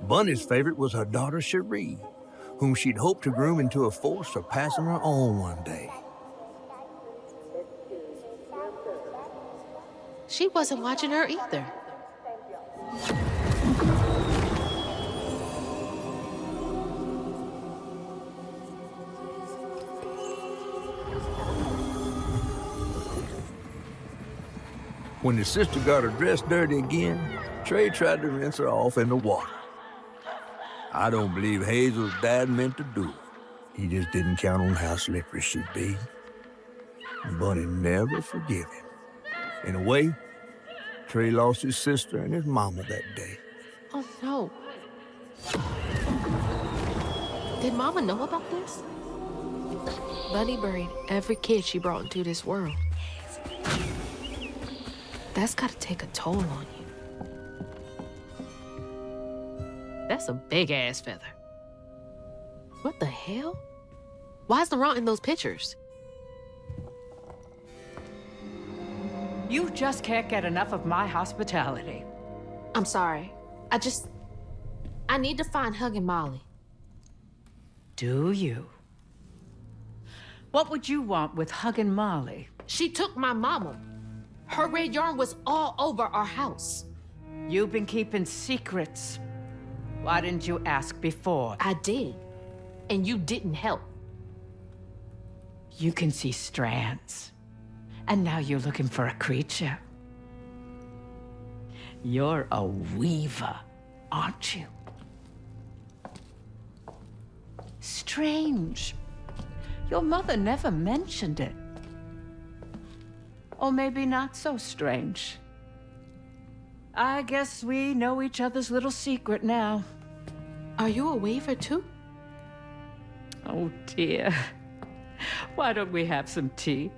Bunny's favorite was her daughter Cherie, whom she'd hoped to groom into a force surpassing her own one day. She wasn't watching her either. When his sister got her dress dirty again, Trey tried to rinse her off in the water. I don't believe Hazel's dad meant to do it. He just didn't count on how slippery she'd be. Bunny never forgave him. In a way, Trey lost his sister and his mama that day. Oh, no. Did Mama know about this? Bunny buried every kid she brought into this world. That's gotta take a toll on you. That's a big-ass feather. What the hell? Why's Laurent in those pictures? You just can't get enough of my hospitality. I'm sorry. I need to find Hug and Molly. Do you? What would you want with Hug and Molly? She took my mama. Her red yarn was all over our house. You've been keeping secrets. Why didn't you ask before? I did, and you didn't help. You can see strands. And now you're looking for a creature. You're a weaver, aren't you? Strange. Your mother never mentioned it. Or maybe not so strange. I guess we know each other's little secret now. Are you a weaver too? Oh dear. Why don't we have some tea?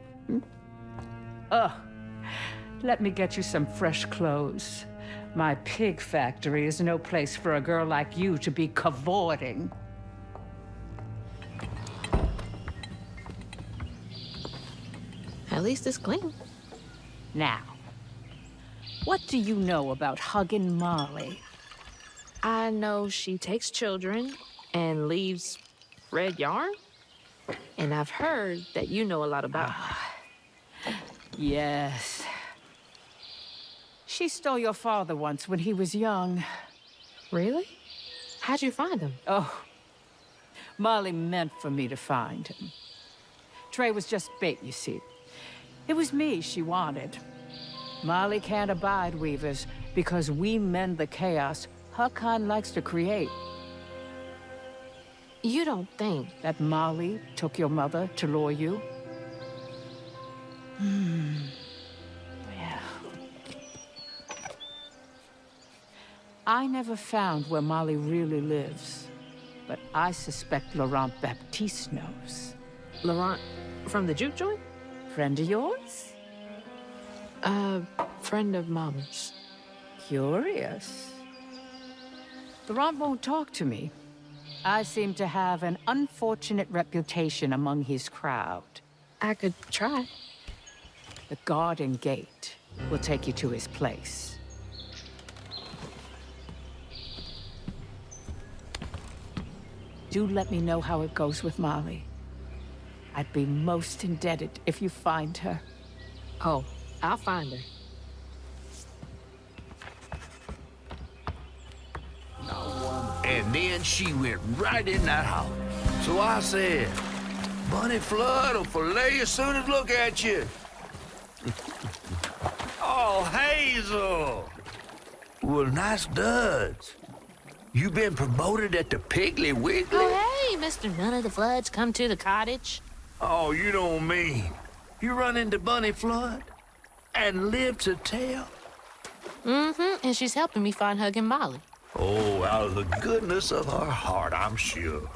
Let me get you some fresh clothes. My pig factory is no place for a girl like you to be cavorting. At least it's clean. Now, what do you know about Huggin' Molly? I know she takes children and leaves red yarn. And I've heard that you know a lot about her. Yes. She stole your father once when he was young. Really? How'd you find him? Oh, Molly meant for me to find him. Trey was just bait, you see. It was me she wanted. Molly can't abide weavers because we mend the chaos her kind likes to create. You don't think that Molly took your mother to lure you? Yeah. I never found where Molly really lives, but I suspect Laurent Baptiste knows. Laurent from the juke joint? Friend of yours? Friend of Mama's. Curious. Laurent won't talk to me. I seem to have an unfortunate reputation among his crowd. I could try. The garden gate will take you to his place. Do let me know how it goes with Molly. I'd be most indebted if you find her. Oh, I'll find her. And then she went right in that house. So I said, Bunny Flood will fillet you as soon as look at you. Oh, Hazel! Well, nice duds. You been promoted at the Piggly Wiggly? Oh, hey, Mr. None of the Floods, come to the cottage. Oh, you don't mean. You run into Bunny Flood and live to tell? Mm-hmm, and she's helping me find Huggin' Molly. Oh, out of the goodness of her heart, I'm sure.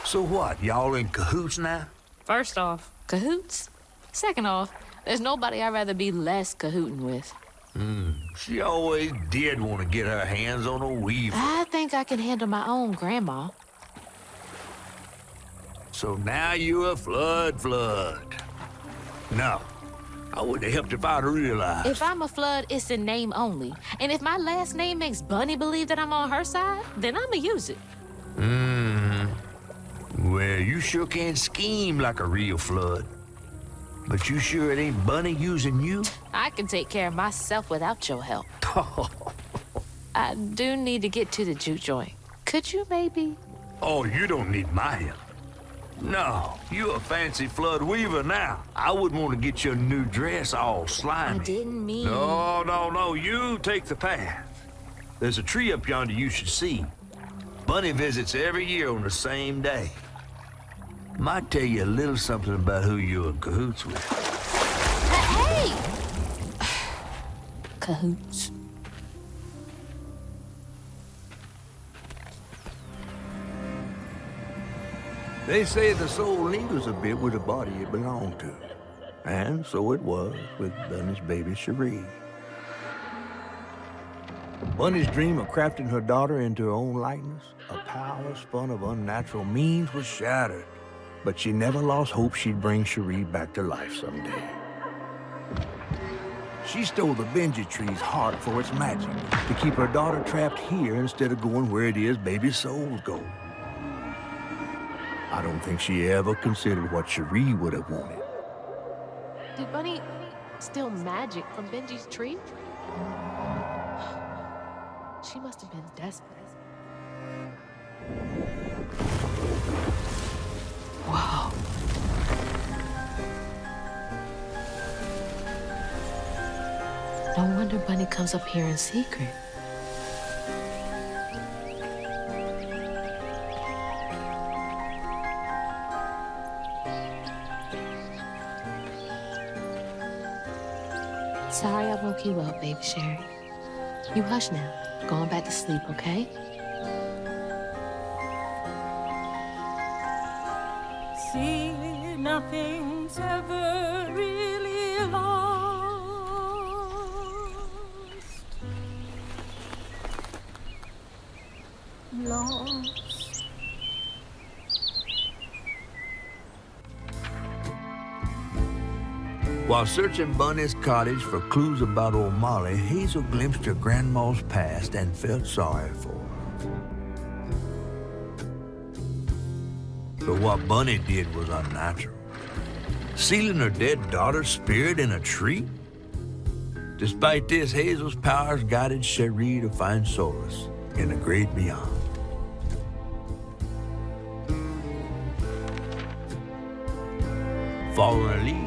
So what, y'all in cahoots now? First off, cahoots. Second off, there's nobody I'd rather be less cahooting with. She always did want to get her hands on a weaver. I think I can handle my own grandma. So now you're a flood. No, I wouldn't have helped if I'd realized. If I'm a Flood, it's in name only. And if my last name makes Bunny believe that I'm on her side, then I'ma use it. Well, you sure can scheme like a real Flood. But you sure it ain't Bunny using you? I can take care of myself without your help. I do need to get to the juke joint. Could you maybe? Oh, you don't need my help. No, you a fancy Flood weaver now. I wouldn't want to get your new dress all slimy. I didn't mean... No, you take the path. There's a tree up yonder you should see. Bunny visits every year on the same day. Might tell you a little something about who you're in cahoots with. Hey! Cahoots. They say the soul lingers a bit with the body it belonged to. And so it was with Bunny's baby Cherie. Bunny's dream of crafting her daughter into her own likeness, a power spun of unnatural means, was shattered. But she never lost hope she'd bring Cherie back to life someday. She stole the Benji tree's heart for its magic, to keep her daughter trapped here instead of going where it is baby souls go. I don't think she ever considered what Cherie would have wanted. Did Bunny steal magic from Benji's tree? She must have been desperate. Wow. No wonder Bunny comes up here in secret. Sorry I woke you up, baby Sherry. You hush now. Going back to sleep, okay? See, nothing's ever really lost. While searching Bunny's cottage for clues about old Molly, Hazel glimpsed her grandma's past and felt sorry for her. But what Bunny did was unnatural. Sealing her dead daughter's spirit in a tree? Despite this, Hazel's powers guided Cherie to find solace in the great beyond. Following her lead,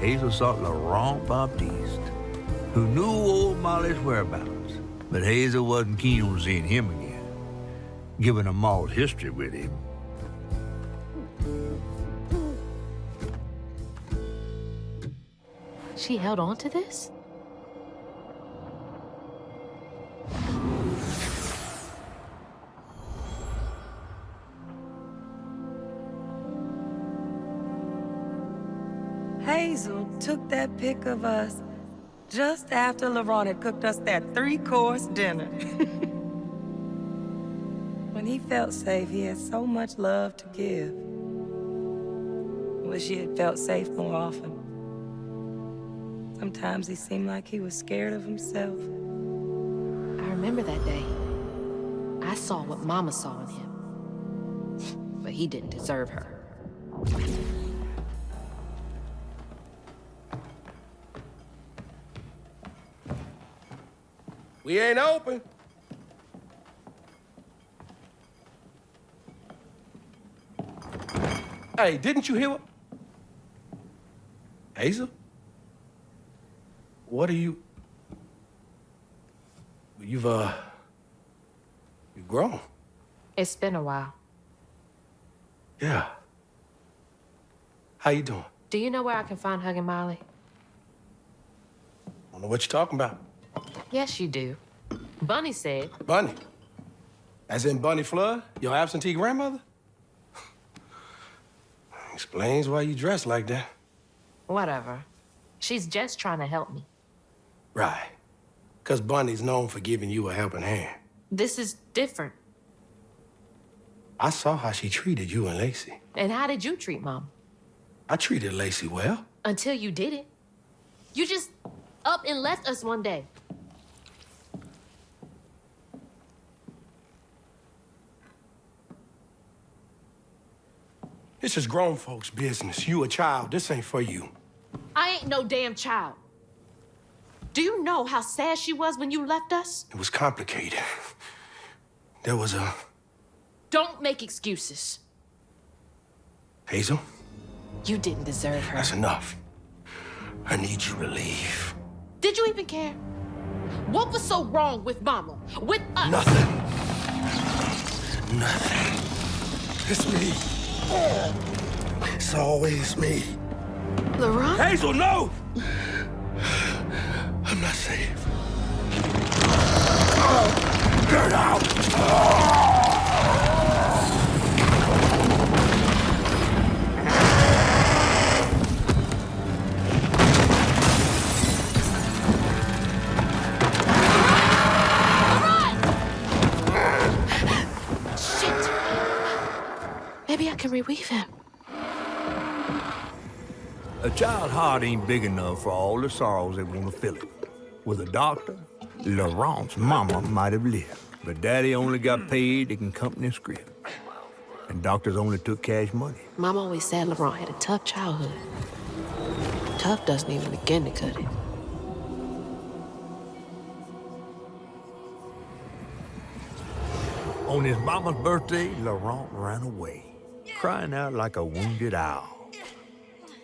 Hazel sought Laurent Baptiste, who knew old Molly's whereabouts, but Hazel wasn't keen on seeing him again, given a mauled history with him. She held on to this? Hazel took that pic of us just after Laurent had cooked us that 3-course dinner. When he felt safe. He had so much love to give. Wish he had felt safe more often. Sometimes he seemed like he was scared of himself. I remember that day. I saw what Mama saw in him. But he didn't deserve her. We ain't open. Hey, didn't you hear what? Hazel? What are you... You've grown. It's been a while. Yeah. How you doing? Do you know where I can find Huggin' Molly? I don't know what you're talking about. Yes, you do. Bunny said. Bunny? As in Bunny Flood? Your absentee grandmother? Explains why you dress like that. Whatever. She's just trying to help me. Right. 'Cause Bunny's known for giving you a helping hand. This is different. I saw how she treated you and Lacey. And how did you treat Mom? I treated Lacey well. Until you didn't. You just up and left us one day. This is grown folks' business. You a child. This ain't for you. I ain't no damn child. Do you know how sad she was when you left us? It was complicated. There was a... Don't make excuses. Hazel? You didn't deserve her. That's enough. I need you to leave. Did you even care? What was so wrong with Mama? With us? Nothing. Nothing. It's me. It's always me. Laurent? Hazel, no! I'm not safe. Get out! Shit! Maybe I can reweave him. A child's heart ain't big enough for all the sorrows that want to fill it. With a doctor, Laurent's mama might have lived, but Daddy only got paid to accompany a script. And doctors only took cash money. Mom always said Laurent had a tough childhood. Tough doesn't even begin to cut it. On his mama's birthday, Laurent ran away, crying out like a wounded owl.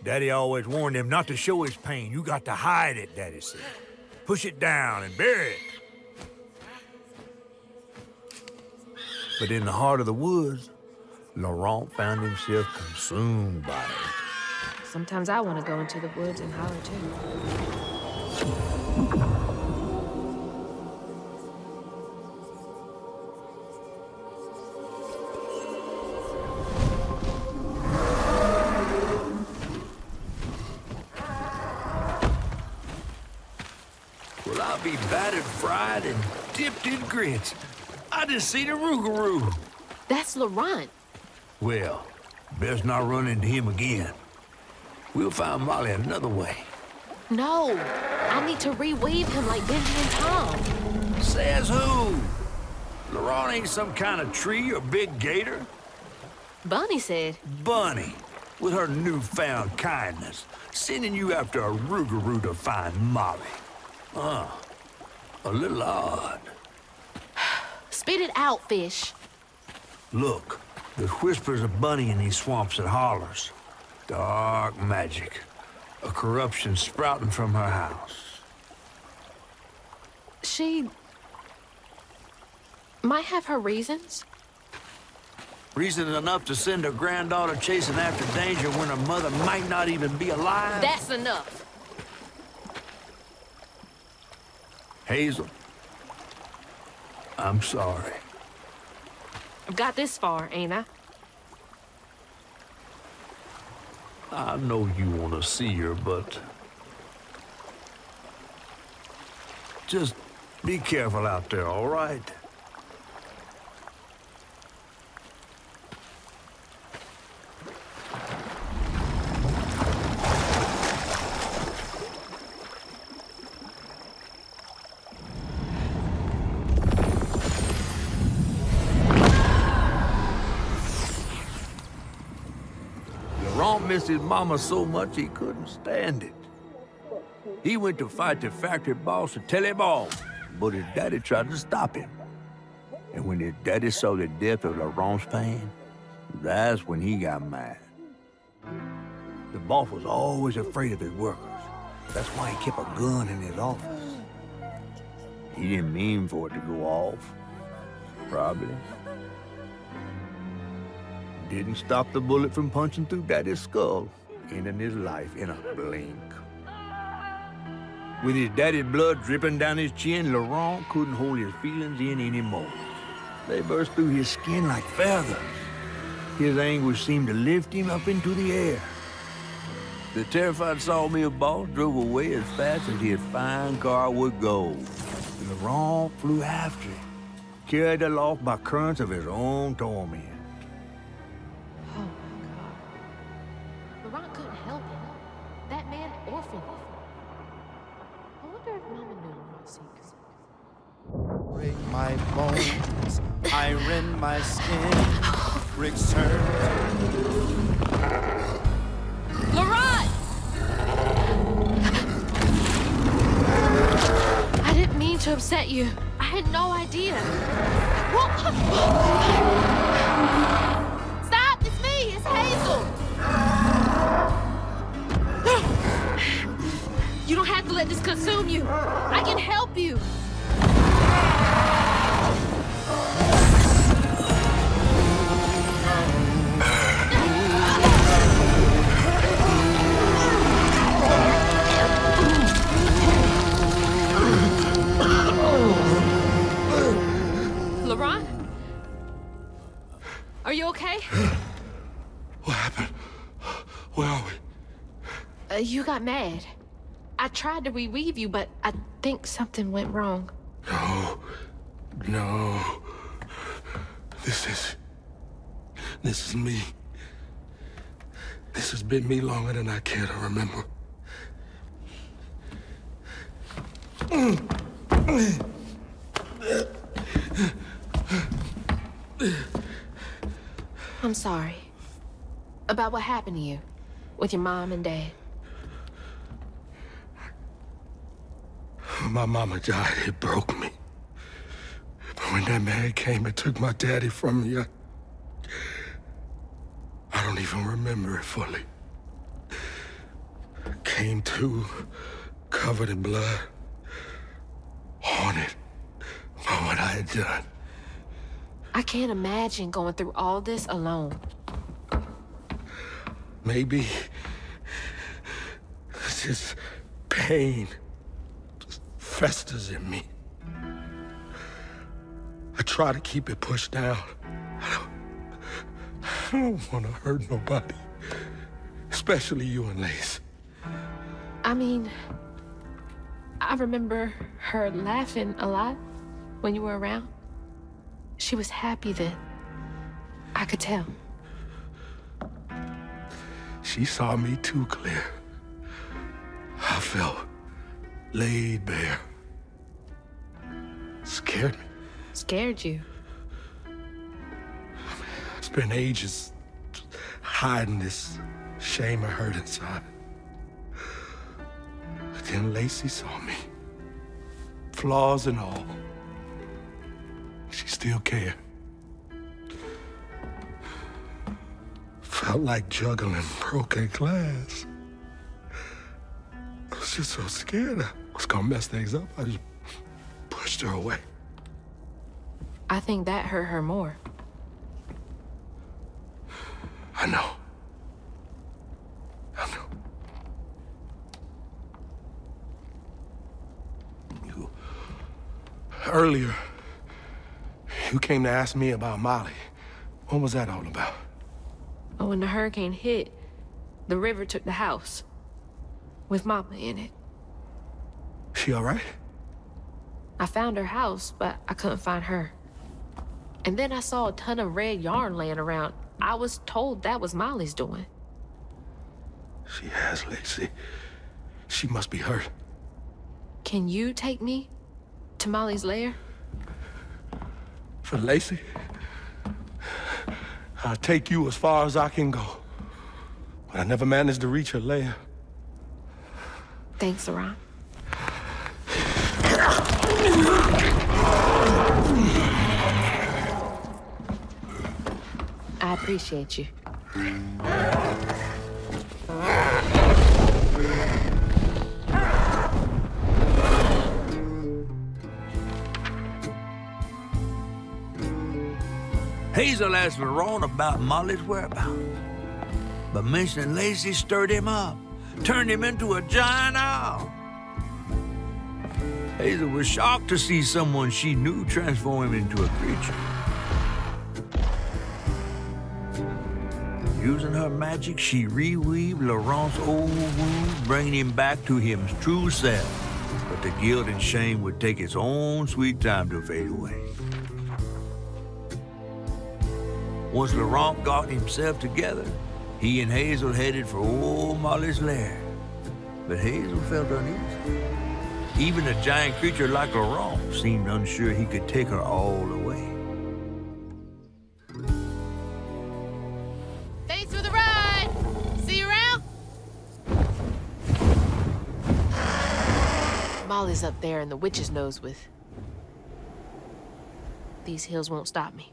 Daddy always warned him not to show his pain. You got to hide it, Daddy said. Push it down and bury it. But in the heart of the woods, Laurent found himself consumed by it. Sometimes I want to go into the woods and holler too. Well, I'll be battered, fried, and dipped in grits. I just seen a rougarou. That's Laurent. Well, best not run into him again. We'll find Molly another way. No, I need to reweave him like Benji and Tom. Says who? Laurent ain't some kind of tree or big gator. Bunny said. Bunny, with her newfound kindness, sending you after a rougarou to find Molly. A little odd. Spit it out, fish. Look, there's whispers of Bunny in these swamps and hollers. Dark magic. A corruption sprouting from her house. She might have her reasons. Reason enough to send her granddaughter chasing after danger when her mother might not even be alive? That's enough. Hazel, I'm sorry. I've got this far, ain't I? I know you want to see her, but... just be careful out there, all right? missed his mama so much he couldn't stand it. He went to fight the factory boss to tell him off, but his daddy tried to stop him. And when his daddy saw the death of Laurent's pain, that's when he got mad. The boss was always afraid of his workers. That's why he kept a gun in his office. He didn't mean for it to go off. Probably. Didn't stop the bullet from punching through Daddy's skull, ending his life in a blink. With his daddy's blood dripping down his chin, Laurent couldn't hold his feelings in anymore. They burst through his skin like feathers. His anguish seemed to lift him up into the air. The terrified sawmill boss drove away as fast as his fine car would go. And Laurent flew after it, carried aloft by currents of his own torment. Oh my God. Laurent couldn't help him. That man orphaned him. I wonder if Mama knew Laurent secrets. Break my bones, I rend my skin, bricks hurt. Laurent! I didn't mean to upset you. I had no idea. Stop! It's me! It's Hazel! You don't have to let this consume you. I can help you. Laurent? Are you okay? What happened? Where are we? You got mad. I tried to reweave you, but I think something went wrong. No. This is me. This has been me longer than I care to remember. I'm sorry. About what happened to you with your mom and dad. My mama died. It broke me. But when that man came and took my daddy from me, I don't even remember it fully. Came to, covered in blood, haunted by what I had done. I can't imagine going through all this alone. Maybe it's just pain just festers in me. I try to keep it pushed down. I don't want to hurt nobody, especially you and Lace. I mean, I remember her laughing a lot when you were around. She was happy then. I could tell. She saw me too clear. I felt laid bare. Scared me. Scared you? I spent ages hiding this shame I hurt inside. But then Lacey saw me. Flaws and all. She still cared. Felt like juggling broken glass. I was just so scared I was gonna mess things up. I just pushed her away. I think that hurt her more. I know. Earlier, you came to ask me about Molly. What was that all about? But when the hurricane hit, the river took the house with Mama in it. She all right? I found her house, but I couldn't find her. And then I saw a ton of red yarn laying around. I was told that was Molly's doing. She has, Lacey. She must be hurt. Can you take me to Molly's lair? For Lacey? I'll take you as far as I can go. but I never managed to reach her lair. Thanks, Ron. I appreciate you. Hazel asked Laurent about Molly's whereabouts, but mentioning Lacey stirred him up, turned him into a giant owl. Hazel was shocked to see someone she knew transform him into a creature. Using her magic, she reweaved Laurent's old wounds, bringing him back to his true self. But the guilt and shame would take its own sweet time to fade away. Once Laurent got himself together, he and Hazel headed for old Molly's lair. But Hazel felt uneasy. Even a giant creature like Laurent seemed unsure he could take her all away. Thanks for the ride! See you around? Molly's up there in the witch's nose with... These hills won't stop me.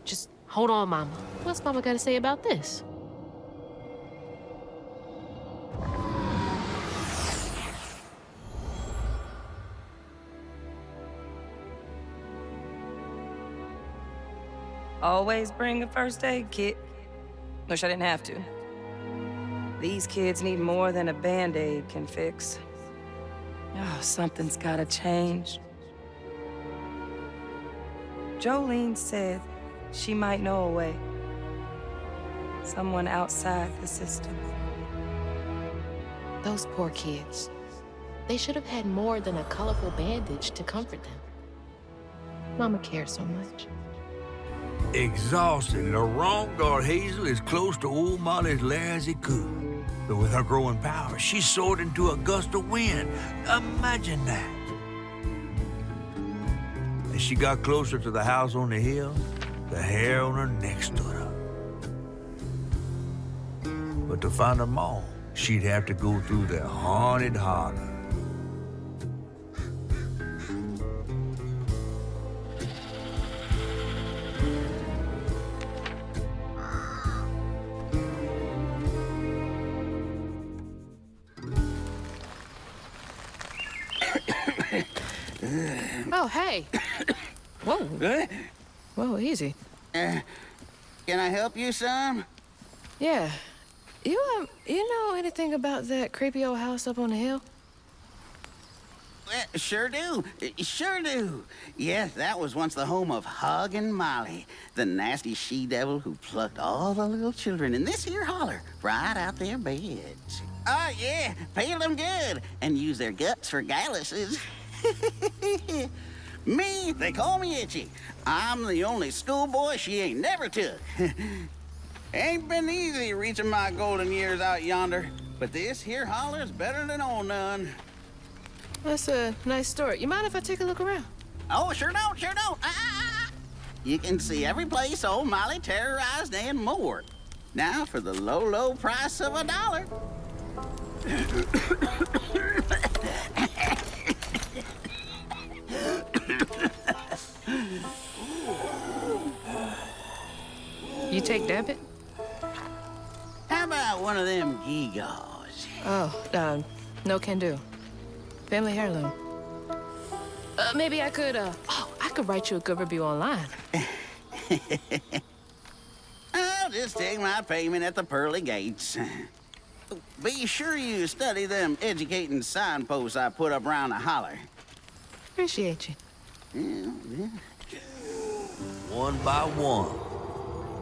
Just hold on, Mama. What's Mama got to say about this? Always bring a first aid kit. Wish I didn't have to. These kids need more than a Band-Aid can fix. Oh, something's gotta change. Jolene said she might know a way. Someone outside the system. Those poor kids. They should have had more than a colorful bandage to comfort them. Mama cares so much. Exhausted, Laurent got Hazel as close to old Molly's lair as he could. But with her growing power, she soared into a gust of wind. Imagine that. As she got closer to the house on the hill, the hair on her neck stood up. But to find her mom, she'd have to go through the haunted holler. Oh, hey. Whoa. Whoa, easy. Can I help you, son? Yeah. You know anything about that creepy old house up on the hill? Sure do. Sure do. Yes, that was once the home of Hug and Molly, the nasty she-devil who plucked all the little children in this here holler right out their beds. Oh, yeah, peel them good and use their guts for galluses. Me, they call me Itchy. I'm the only schoolboy she ain't never took. Ain't been easy reaching my golden years out yonder, but this here holler's better than old none. That's a nice story. You mind if I take a look around? Oh, sure don't, sure don't. You can see every place old Molly terrorized and more. Now for the low, low price of $1. You take debit? How about one of them gewgaws? Oh, no can do. Family heirloom. Maybe I could, I could write you a good review online. I'll just take my payment at the pearly gates. Be sure you study them educating signposts I put up around the holler. Appreciate you. Yeah. One by one,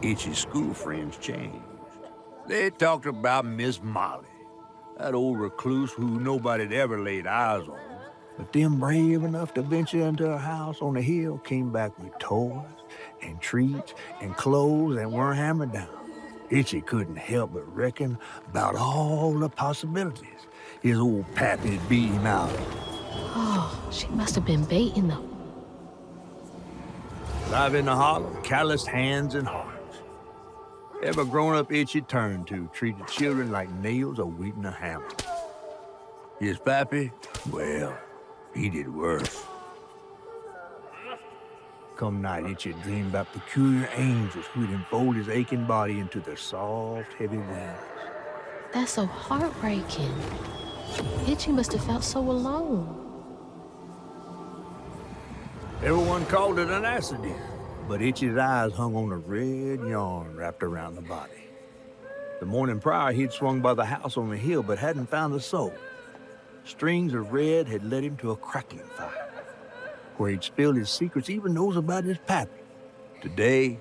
Itchy's school friends changed. They talked about Miss Molly, that old recluse who nobody'd ever laid eyes on. But them brave enough to venture into her house on the hill came back with toys and treats and clothes that weren't hammered down. Itchy couldn't help but reckon about all the possibilities his old pappy beat him out of. Oh, she must have been baiting them. Live in the hollow, calloused hands and hearts. Every grown-up Itchy turned to treated children like nails awaiting a hammer. His pappy, well, he did worse. Come night, Itchy dreamed about peculiar angels who'd enfold his aching body into their soft, heavy wings. That's so heartbreaking. Itchy must have felt so alone. Everyone called it an accident, but Itchy's eyes hung on a red yarn wrapped around the body. The morning prior, he'd swung by the house on the hill, but hadn't found the soul. Strings of red had led him to a crackling fire, where he'd spilled his secrets, even those about his pappy. Today,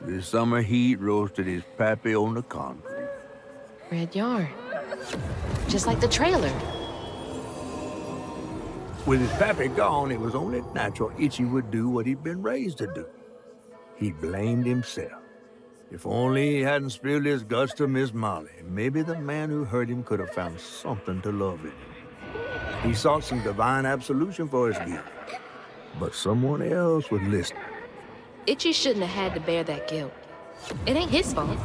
the summer heat roasted his pappy on the concrete. Red yarn. Just like the trailer. With his pappy gone, it was only natural Itchy would do what he'd been raised to do. He blamed himself. If only he hadn't spilled his guts to Miss Molly, maybe the man who hurt him could have found something to love in him. He sought some divine absolution for his guilt, but someone else was listening. Itchy shouldn't have had to bear that guilt. It ain't his fault.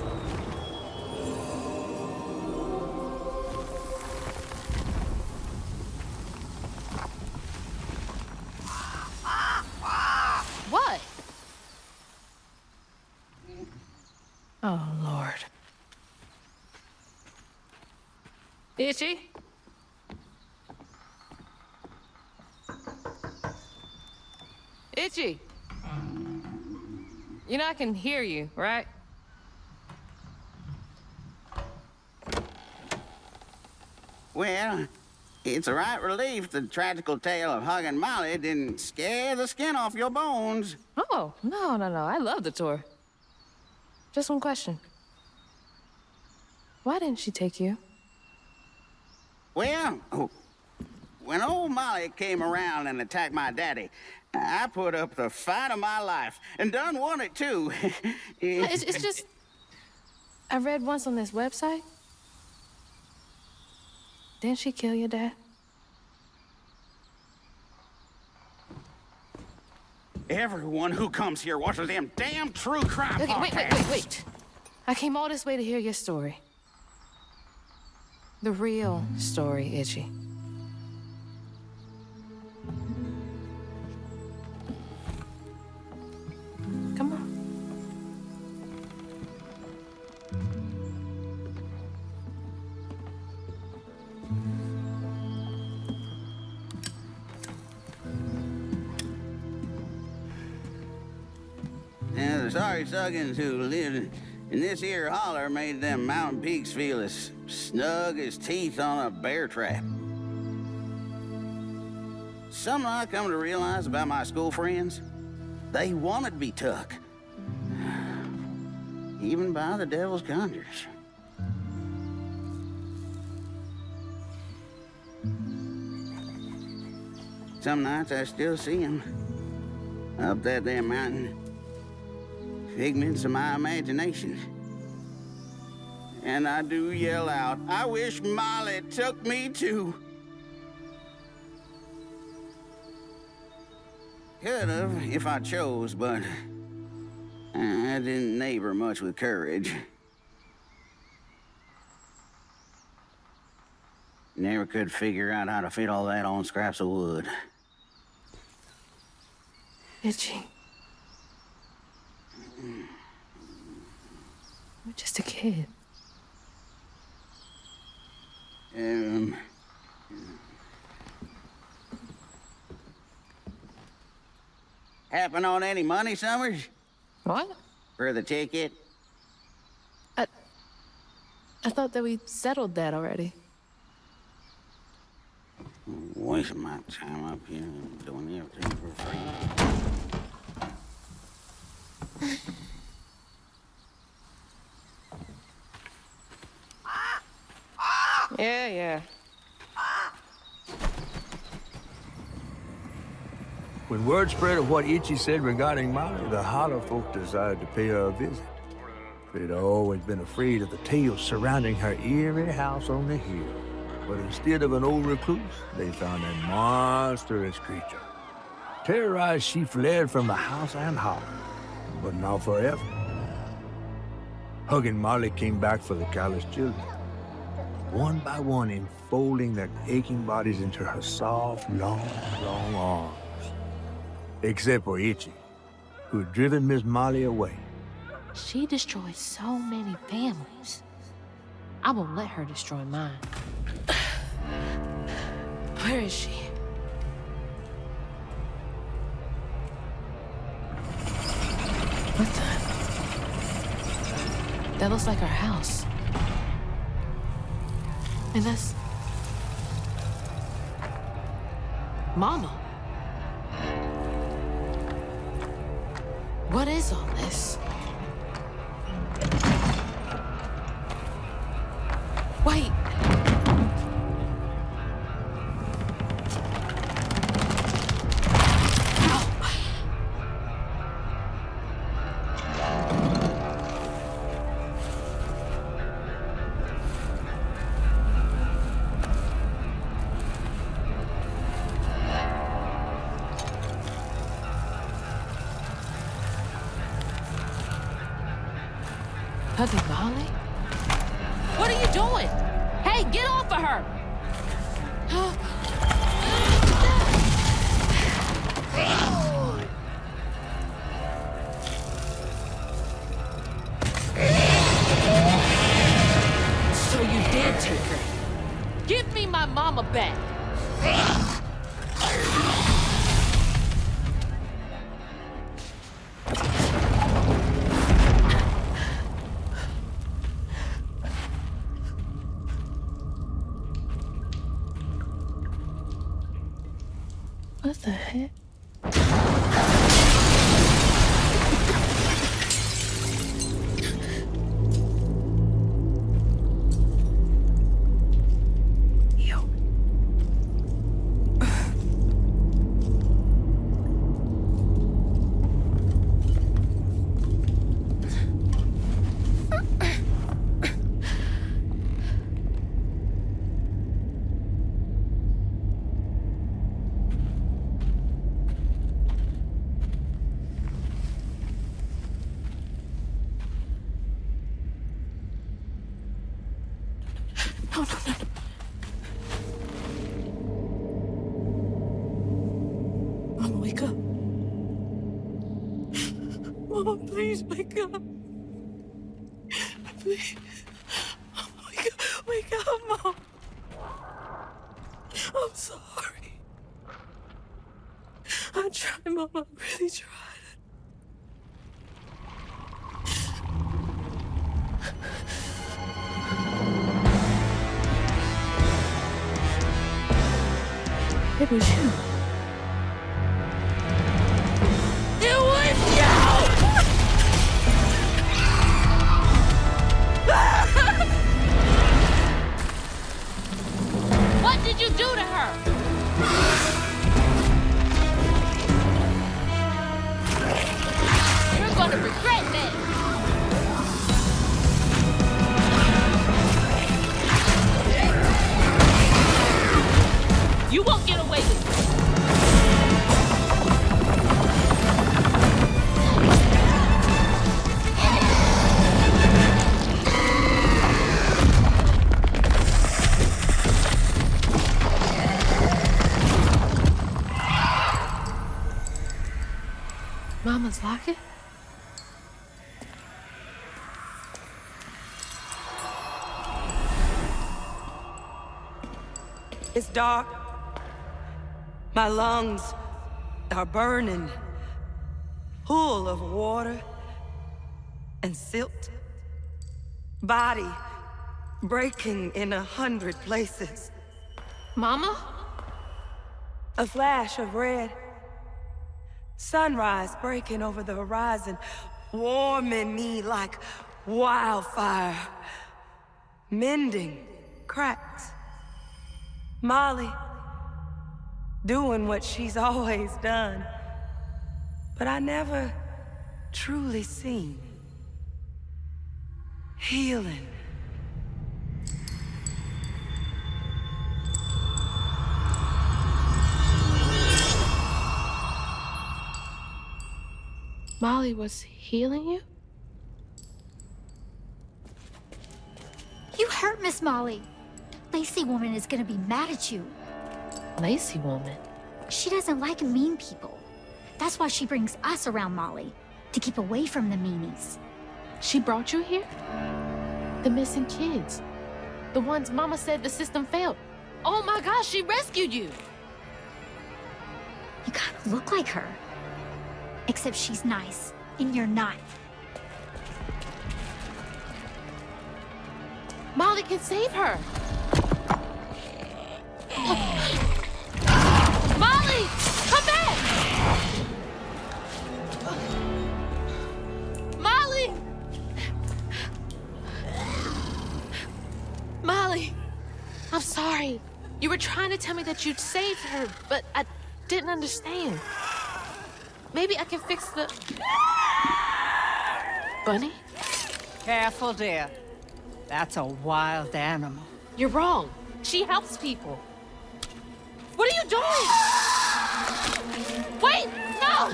What? Oh, Lord. Itchy? Itchy? You know I can hear you, right? Well, it's a right relief the tragical tale of Huggin' Molly didn't scare the skin off your bones. Oh, no. I love the tour. Just one question. Why didn't she take you? Well, when old Molly came around and attacked my daddy, I put up the fight of my life, and done won it, too. It's just... I read once on this website. Didn't she kill your dad? Everyone who comes here watches them damn true crime Okay, podcasts. wait. I came all this way to hear your story. The real story, Itchy. Come on. And the sorry Suggins who lived in this here holler made them mountain peaks feel as snug as teeth on a bear trap. Something I come to realize about my school friends, they wanted to be took. Even by the devil's conjures. Some nights I still see them up that there mountain. Figments of my imagination. And I do yell out, I wish Molly took me too. Could have if I chose, but I didn't neighbor much with courage. Never could figure out how to fit all that on scraps of wood. Itchy. You're just a kid. Happen on any money, Summers? What? For the ticket? I thought that we settled that already. Wasting my time up here doing everything for free. Yeah. When word spread of what Itchy said regarding Molly, the holler folk decided to pay her a visit. They'd always been afraid of the tales surrounding her eerie house on the hill. But instead of an old recluse, they found a monstrous creature. Terrorized, she fled from the house and holler, but not forever. Hug and Molly came back for the callous children, one by one enfolding their aching bodies into her soft, long arms. Except for Itchy, who had driven Miss Molly away. She destroyed so many families. I won't let her destroy mine. Where is she? What the? That looks like our house. And that's... Mama. What is all this? Wait. Hugging Molly? What are you doing? Hey, get off of her! So you did take her. Give me my mama back. What the heck? No. Mama, wake up. Mama, please wake up. Please. Mama, wake up, Mom. I'm sorry. I tried, Mama. I really tried. It was you. It was you! What did you do to her? You're gonna regret that. You won't get away with it. Mama's locket? It's dark. My lungs are burning, full of water and silt. Body breaking in 100 places. Mama? A flash of red. Sunrise breaking over the horizon, warming me like wildfire. Mending cracks. Molly doing what she's always done, but I never truly seen. Healing. Molly was healing you? hurt Miss Molly. Lacey woman is gonna be mad at you. Lacey woman? She doesn't like mean people. That's why she brings us around Molly, to keep away from the meanies. She brought you here? The missing kids. The ones Mama said the system failed. Oh my gosh, she rescued you! You kind of look like her. Except she's nice, and you're not. Molly can save her! Molly! Come back! Molly! Molly! I'm sorry. You were trying to tell me that you'd saved her, but I didn't understand. Maybe I can fix the... Bunny? Careful, dear. That's a wild animal. You're wrong. She helps people. What are you doing? Wait! No!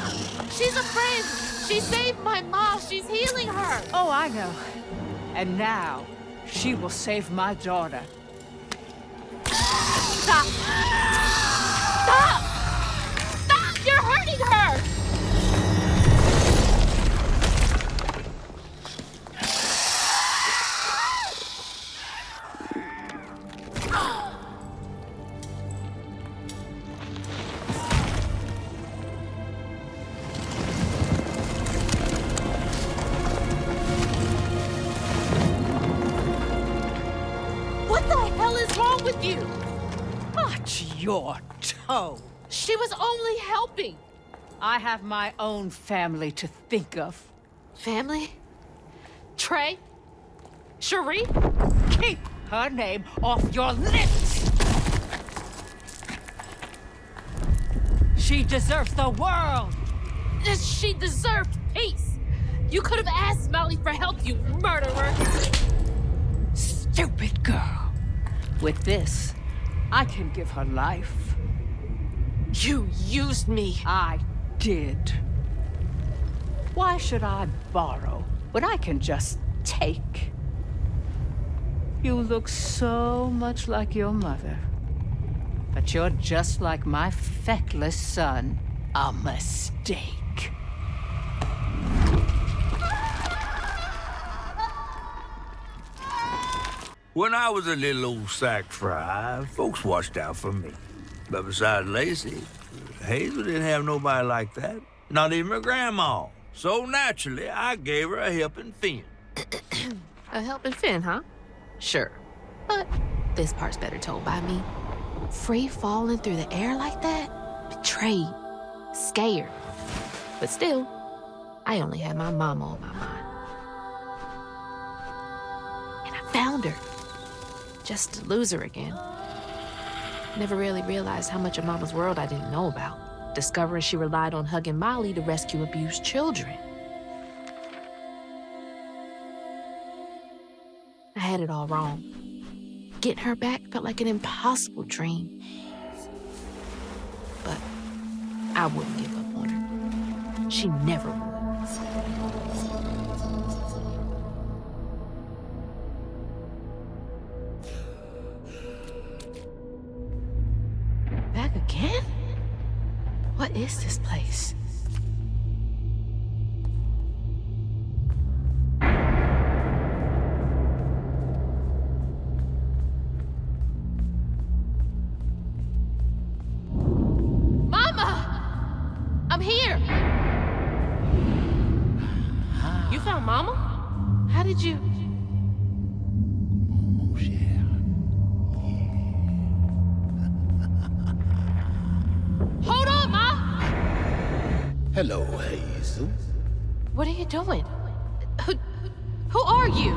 She's a friend. She saved my mom. She's healing her. Oh, I know. And now, she will save my daughter. Stop! Stop! Stop! You're hurting her! What the hell is wrong with you? Watch your toe. She was only helping. I have my own family to think of. Family? Trey? Cherie? Keep her name off your lips! She deserves the world! She deserved peace! You could have asked Molly for help, you murderer! Stupid girl. With this, I can give her life. You used me. I did. Why should I borrow when I can just take? You look so much like your mother. But you're just like my feckless son. A mistake. When I was a little old sack fry, folks watched out for me. But besides Lacey, Hazel didn't have nobody like that. Not even her grandma. So naturally, I gave her a helping fin. A helping fin, huh? Sure. But this part's better told by me. Free falling through the air like that? Betrayed. Scared. But still, I only had my mama on my mind. And I found her. Just to lose her again. Never really realized how much of Mama's world I didn't know about. Discovering she relied on hugging Molly to rescue abused children. I had it all wrong. Getting her back felt like an impossible dream. But I wouldn't give up on her. She never would. Back again? What is this place? Mama! I'm here! You found Mama? How did you... Hold on, Ma! Hello, Hazel. What are you doing? Who are you?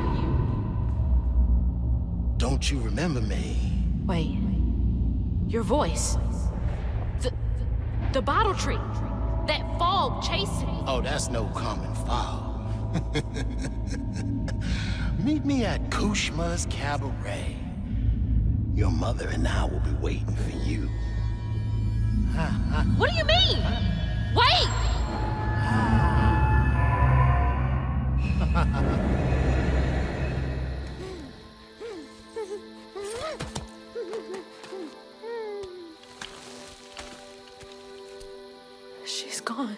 Don't you remember me? Wait. Your voice. The bottle tree. That fog chasing me. Oh, that's no common fog. Meet me at Kushma's Cabaret. Your mother and I will be waiting for you. What do you mean? Wait! gone.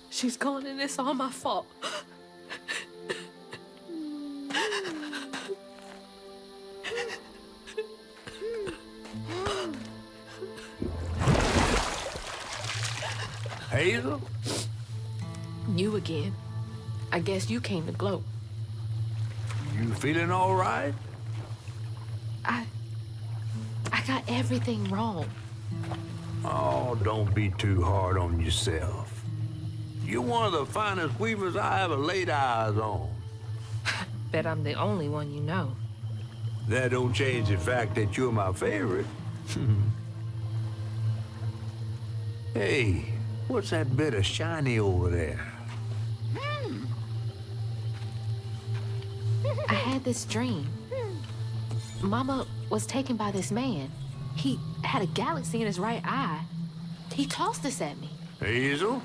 She's gone, and it's all my fault. Hazel? You again. I guess you came to gloat. You feeling all right? I got everything wrong. Oh, don't be too hard on yourself. You're one of the finest weavers I ever laid eyes on. Bet I'm the only one you know. That don't change the fact that you're my favorite. Hey, what's that bit of shiny over there? I had this dream. Mama was taken by this man. He had a galaxy in his right eye. He tossed this at me. Hazel,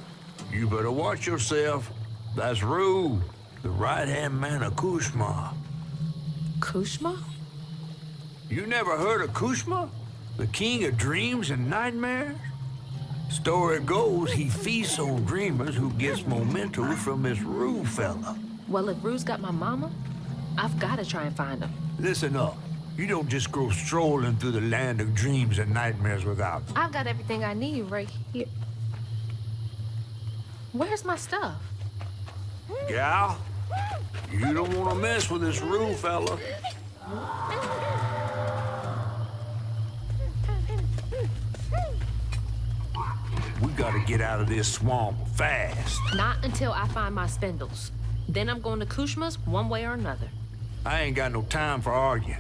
you better watch yourself. That's Rue, the right-hand man of Kushma. Kushma? You never heard of Kushma? The king of dreams and nightmares? Story goes he feasts on dreamers who gets mementos from this Rue fella. Well, if Rue's got my mama, I've got to try and find him. Listen up. You don't just go strolling through the land of dreams and nightmares without. I've got everything I need right here. Where's my stuff? Gal, you don't want to mess with this Rue fella. We gotta get out of this swamp fast. Not until I find my spindles. Then I'm going to Kushma's one way or another. I ain't got no time for arguing.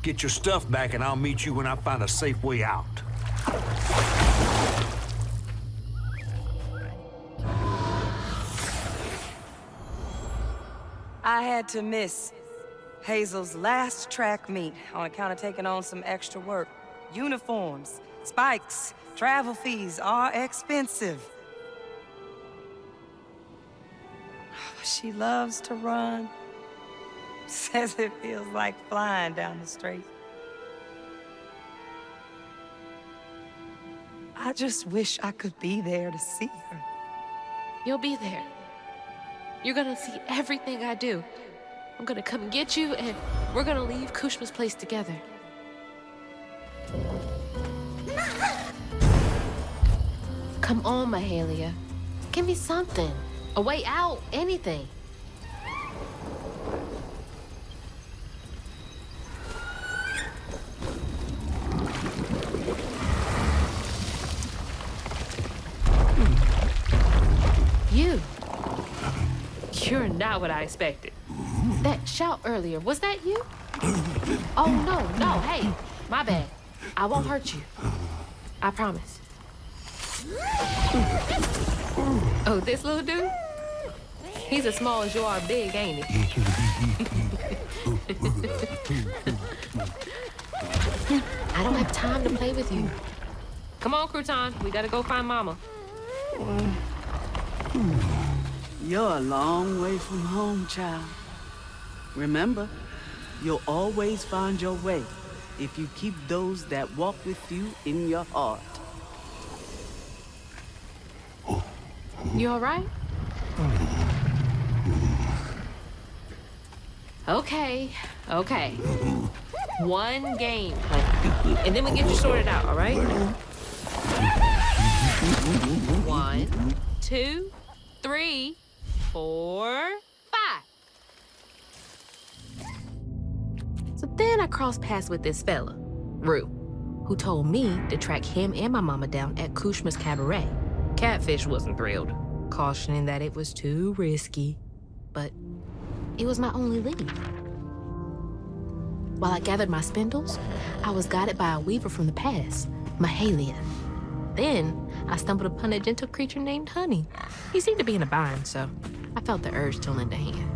Get your stuff back and I'll meet you when I find a safe way out. I had to miss Hazel's last track meet on account of taking on some extra work. Uniforms, spikes, travel fees are expensive. She loves to run. Says it feels like flying down the street. I just wish I could be there to see her. You'll be there. You're gonna see everything I do. I'm gonna come and get you, and we're gonna leave Kushma's place together. Come on, Mahalia. Give me something. A way out, anything. You're not what I expected. That shout earlier, was that you? Oh, no, hey, my bad. I won't hurt you. I promise. Oh, this little dude? He's as small as you are big, ain't he? I don't have time to play with you. Come on, Crouton, we gotta go find Mama. You're a long way from home, child. Remember, you'll always find your way if you keep those that walk with you in your heart. You all right? Okay. One game, honey. And then we get you sorted out, all right? 1, 2, 3, 4, 5. So then I crossed paths with this fella, Rue, who told me to track him and my mama down at Kushma's cabaret. Catfish wasn't thrilled, cautioning that it was too risky, but it was my only lead. While I gathered my spindles, I was guided by a weaver from the past, Mahalia. Then I stumbled upon a gentle creature named Honey. He seemed to be in a bind, so I felt the urge to lend a hand.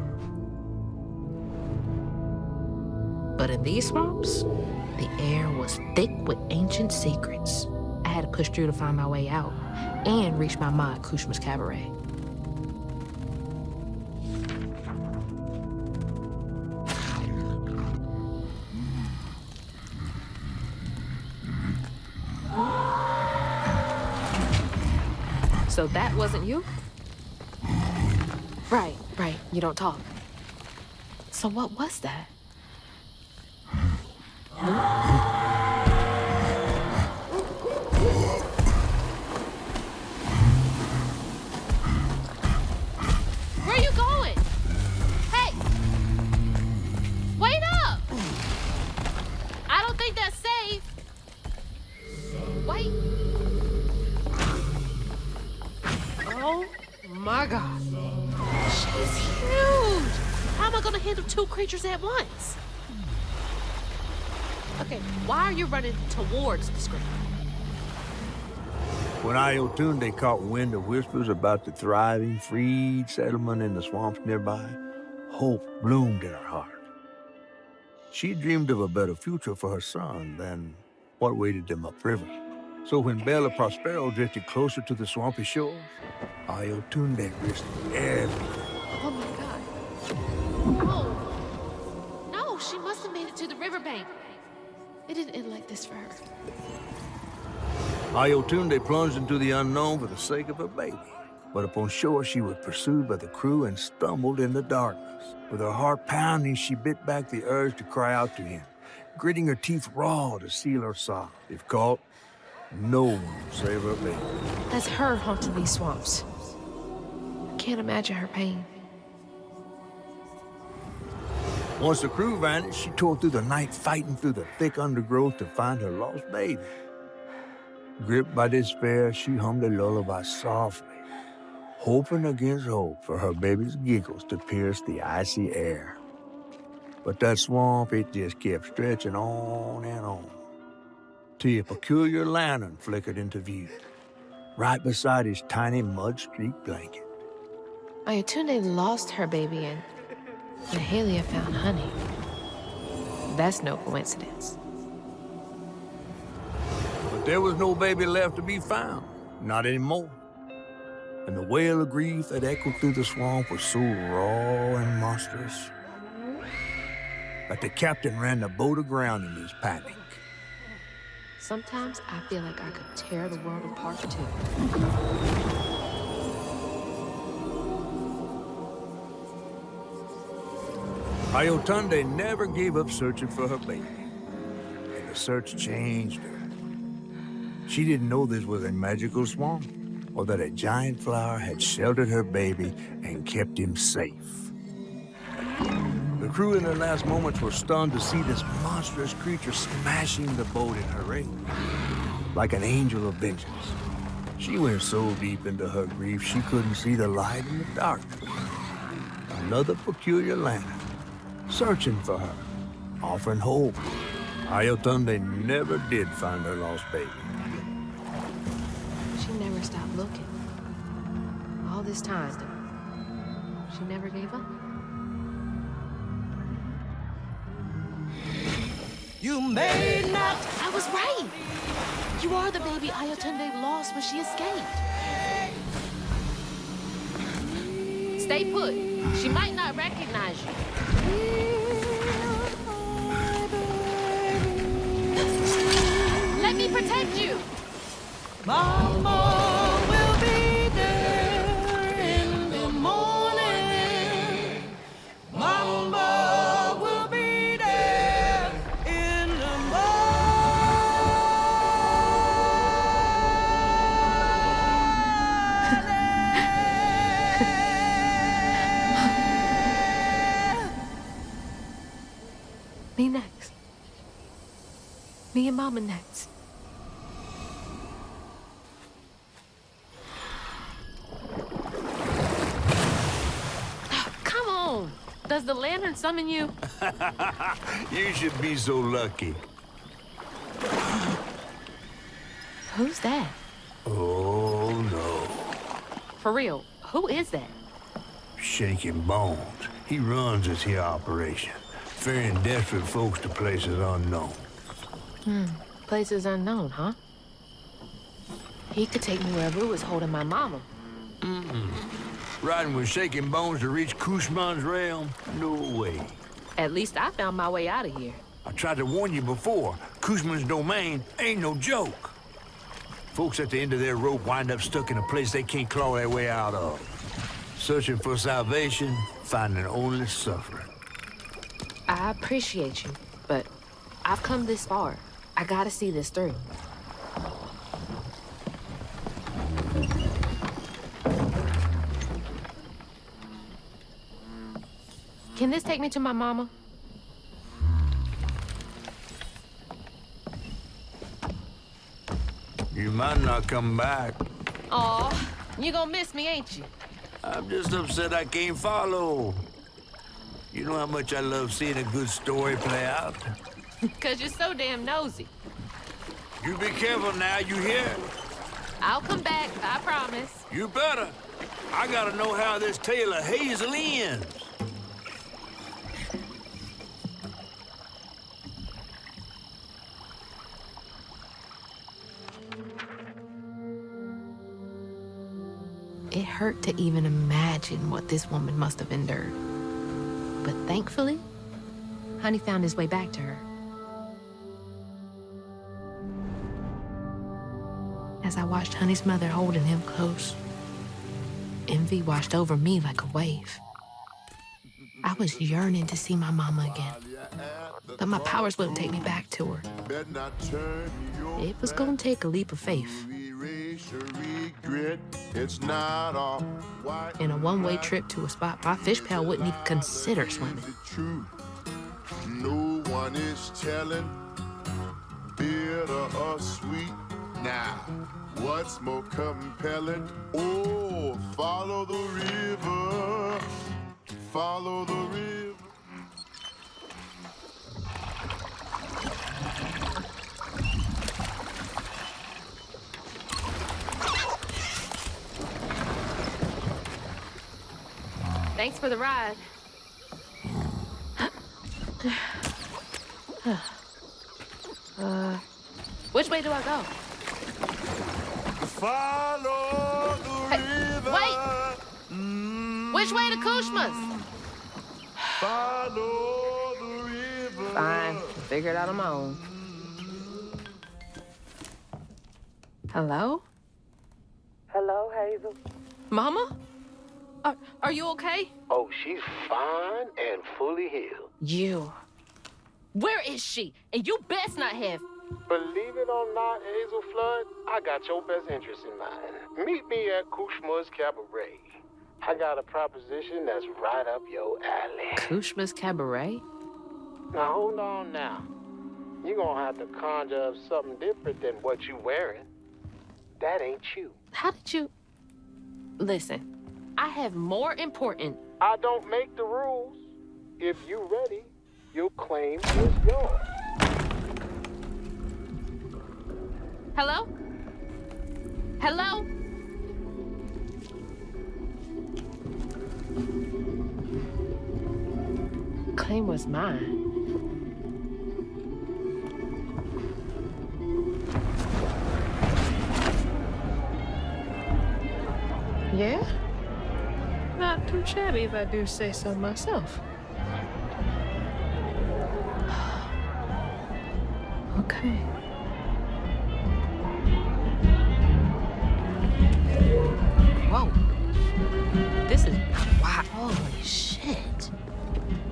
But in these swamps, the air was thick with ancient secrets. I had to push through to find my way out and reach my ma at Kushma's cabaret. So that wasn't you? Right. You don't talk. So what was that? Where you going? Hey! Wait up! I don't think that's safe. Wait. Oh my God. She's huge. How am I gonna handle two creatures at once? Okay, why are you running towards the screen? When Iotunde caught wind of whispers about the thriving, freed settlement in the swamps nearby, hope bloomed in her heart. She dreamed of a better future for her son than what waited them upriver. So when Bella Prospero drifted closer to the swampy shores, Iotunde risked everything. Oh my God. Oh. No, she must have made it to the riverbank. It didn't end like this for her. Iotunde plunged into the unknown for the sake of her baby. But upon shore, she was pursued by the crew and stumbled in the darkness. With her heart pounding, she bit back the urge to cry out to him, gritting her teeth raw to seal her sob. If caught, no one will save her baby. That's her haunting these swamps. I can't imagine her pain. Once the crew vanished, she tore through the night, fighting through the thick undergrowth to find her lost baby. Gripped by despair, she hummed a lullaby softly, hoping against hope for her baby's giggles to pierce the icy air. But that swamp, it just kept stretching on and on, till a peculiar lantern flickered into view, right beside his tiny mud-streaked blanket. Iotunde lost her baby and Mahalia found honey. That's no coincidence. But there was no baby left to be found, not anymore. And the wail of grief that echoed through the swamp was so raw and monstrous that the captain ran the boat aground in his panic. Sometimes I feel like I could tear the world apart too. Iotunde never gave up searching for her baby, and the search changed her. She didn't know this was a magical swamp, or that a giant flower had sheltered her baby and kept him safe. The crew in their last moments were stunned to see this monstrous creature smashing the boat in her wake, like an angel of vengeance. She went so deep into her grief she couldn't see the light in the darkness. Another peculiar lantern, searching for her, offering hope. Iotunde never did find her lost baby. She never stopped looking. All this time, she never gave up. You may not. I was right. You are the baby Iotunde lost when she escaped. Stay put. She might not recognize you. Let me protect you. Mama will be there in the morning. Mama will be there in the Me next. Me and Mama next. Come on. Does the lantern summon you? You should be so lucky. Who's that? Oh, no. For real, who is that? Shaking Bones. He runs this here operation, ferrying desperate folks to places unknown. Places unknown, huh? He could take me where Rue is holding my mama. Riding with Shaking Bones to reach Kushman's realm? No way. At least I found my way out of here. I tried to warn you before. Kushman's domain ain't no joke. Folks at the end of their rope wind up stuck in a place they can't claw their way out of. Searching for salvation, finding only suffering. I appreciate you, but I've come this far. I gotta see this through. Can this take me to my mama? You might not come back. Aw, you gonna miss me, ain't you? I'm just upset I can't follow. You know how much I love seeing a good story play out? 'Cause you're so damn nosy. You be careful now, you hear? I'll come back, I promise. You better. I gotta know how this tale of Hazel ends. It hurt to even imagine what this woman must have endured. But thankfully, Honey found his way back to her. As I watched Honey's mother holding him close, envy washed over me like a wave. I was yearning to see my mama again, but my powers wouldn't take me back to her. It was gonna take a leap of faith. In a one-way trip to a spot my fish pal wouldn't even consider swimming. No one is telling, bitter or sweet. Now, what's more compelling? Oh, follow the river, follow the river. Thanks for the ride. Which way do I go? Follow the river. Wait! Which way to Kushma's? Follow the river. Fine, figure it out on my own. Hello? Hello, Hazel. Mama? Are you okay? Oh, she's fine and fully healed. You. Where is she? And you best not have. Believe it or not, Hazel Flood, I got your best interest in mind. Meet me at Kushma's Cabaret. I got a proposition that's right up your alley. Kushma's Cabaret? Now, hold on now. You're gonna have to conjure up something different than what you wearing. That ain't you. How did you... Listen, I have more important... I don't make the rules. If you ready, your claim is yours. Hello? Hello? Claim was mine. Yeah? Not too shabby if I do say so myself. Okay. Whoa. This is... Wow. Holy shit.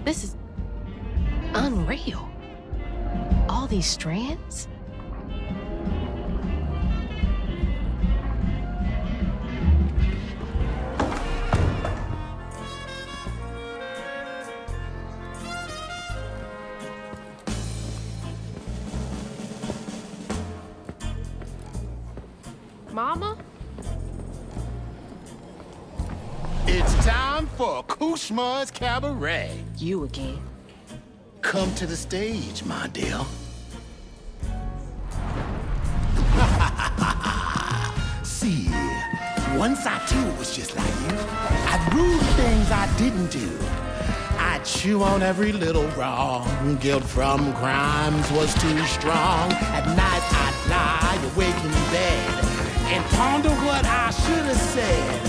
This is... unreal. All these strands? Mama? It's time for Kushma's Cabaret. You again. Come to the stage, my dear. See, once I too was just like you. I'd rule things I didn't do. I'd chew on every little wrong. Guilt from crimes was too strong. At night I'd lie awake in bed and ponder what I should have said.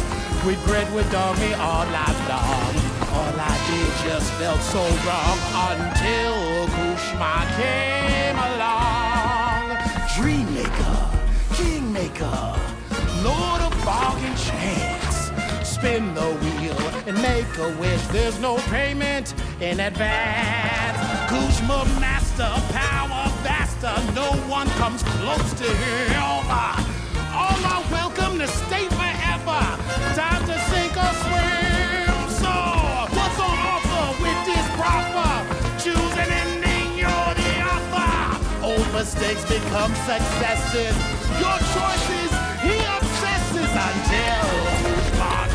Regret would dog me all life long. All I did just felt so wrong until Kushma came along. Dream maker, king maker. maker, lord of bargain chance. Spin the wheel and make a wish. There's no payment in advance. Kuzma master, power vaster. No one comes close to him. All are welcome to stay forever. Time to sink or swim. So, what's on offer with this proffer? Choose an ending, you're the author. Old mistakes become successes. Your choices, he obsesses until he's bargain.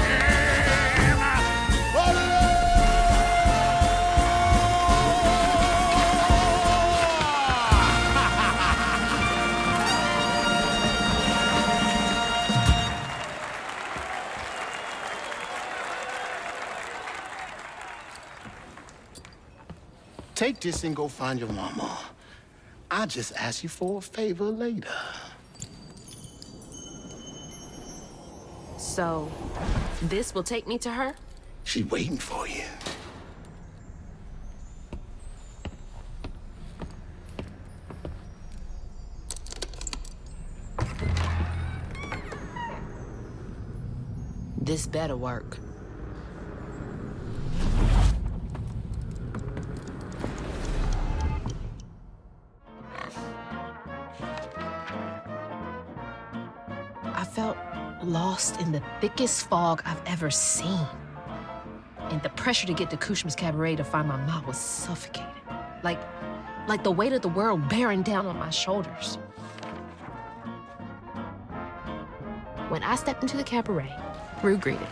Take this and go find your mama. I'll just ask you for a favor later. So, this will take me to her? She's waiting for you. This better work. I felt lost in the thickest fog I've ever seen. And the pressure to get to Kushma's cabaret to find my mom was suffocating. Like the weight of the world bearing down on my shoulders. When I stepped into the cabaret, Rue greeted me.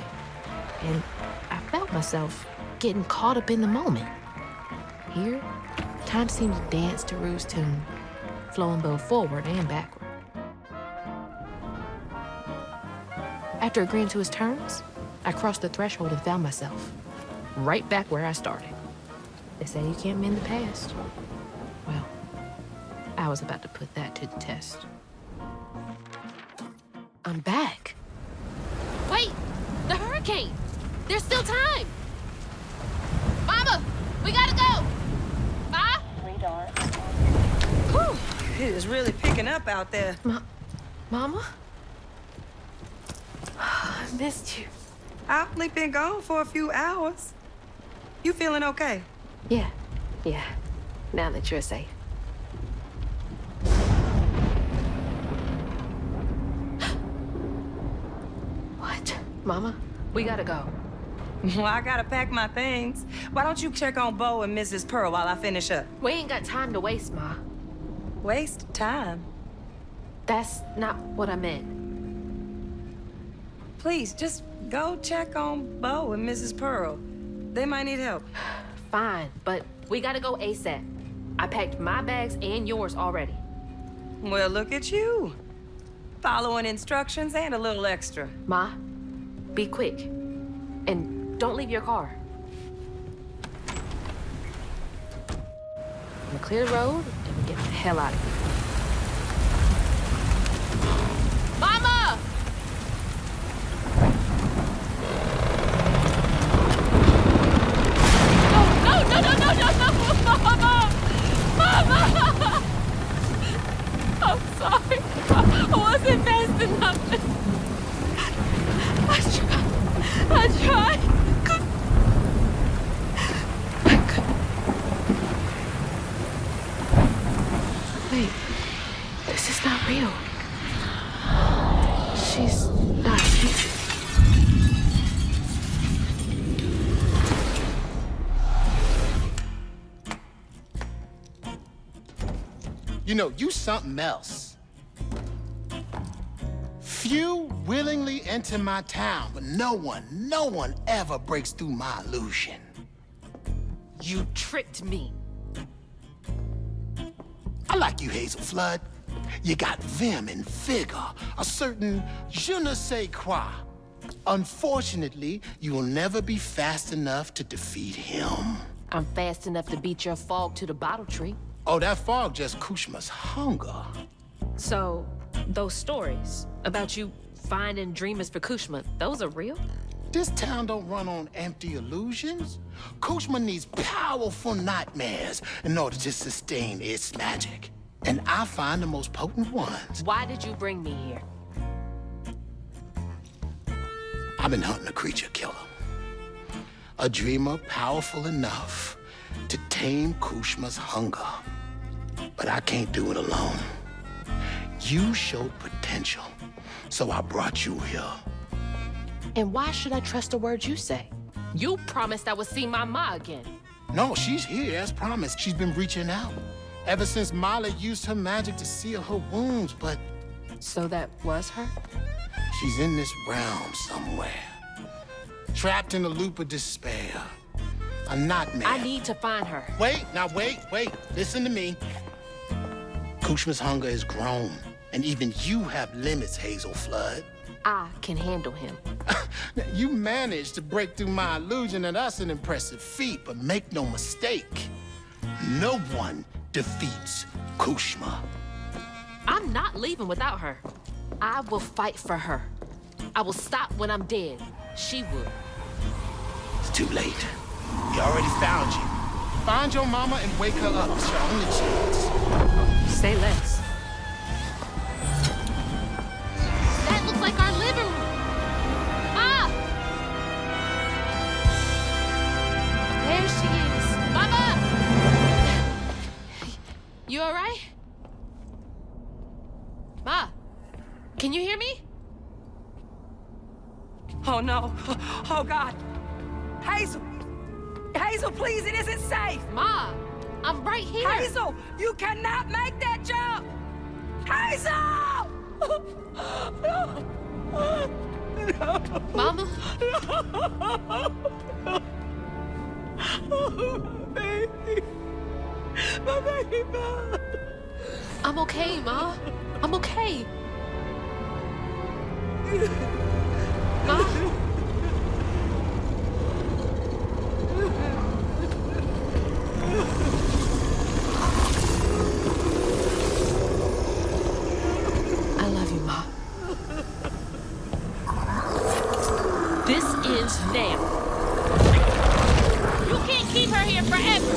And I felt myself getting caught up in the moment. Here, time seemed to dance to Rue's tune, flowing both forward and backward. After agreeing to his terms, I crossed the threshold and found myself right back where I started. They say you can't mend the past. Well, I was about to put that to the test. I'm back. Wait! The hurricane! There's still time! Mama! We gotta go! Ma? Whew, it is really picking up out there. Mama? I missed you. I've only been gone for a few hours. You feeling okay? Yeah. Now that you're safe. What? Mama? We gotta go. Well, I gotta pack my things. Why don't you check on Bo and Mrs. Pearl while I finish up? We ain't got time to waste, Ma. Waste time? That's not what I meant. Please, just go check on Bo and Mrs. Pearl. They might need help. Fine, but we gotta go ASAP. I packed my bags and yours already. Well, look at you. Following instructions and a little extra. Ma, be quick. And don't leave your car. I'm gonna clear the road and get the hell out of here. Mama! No, Mama! Mama! I'm sorry. I wasn't fast enough. I tried. Wait, this is not real. She's not here. You know, you something else. Few willingly enter my town, but no one ever breaks through my illusion. You tricked me. I like you, Hazel Flood. You got vim and vigor, a certain je ne sais quoi. Unfortunately, you will never be fast enough to defeat him. I'm fast enough to beat your fog to the bottle tree. Oh, that fog just Kushma's hunger. So, those stories about you finding dreamers for Kushma, those are real? This town don't run on empty illusions. Kushma needs powerful nightmares in order to sustain its magic. And I find the most potent ones. Why did you bring me here? I've been hunting a creature killer. A dreamer powerful enough to tame Kushma's hunger. But I can't do it alone. You showed potential, so I brought you here. And why should I trust the words you say? You promised I would see my ma again. No, she's here as promised. She's been reaching out ever since Molly used her magic to seal her wounds, but... So that was her? She's in this realm somewhere. Trapped in a loop of despair. A nightmare. I need to find her. Wait. Listen to me. Kushma's hunger is grown, and even you have limits, Hazel Flood. I can handle him. You managed to break through my illusion, and that's an impressive feat, but make no mistake, no one defeats Kushma. I'm not leaving without her. I will fight for her. I will stop when I'm dead. She would. It's too late. He already found you. Find your mama and wake her up. It's your only chance. Say less. That looks like our living room. Ma! There she is. Mama! You all right? Ma, can you hear me? Oh, no. Oh, God. Hazel! Hazel, please, it isn't safe! Ma, I'm right here. Hazel, you cannot make that jump! Hazel! Mama? Baby. My baby, Ma. I'm okay, Ma. I'm okay. Ma? I love you, Ma. This ends now. You can't keep her here forever.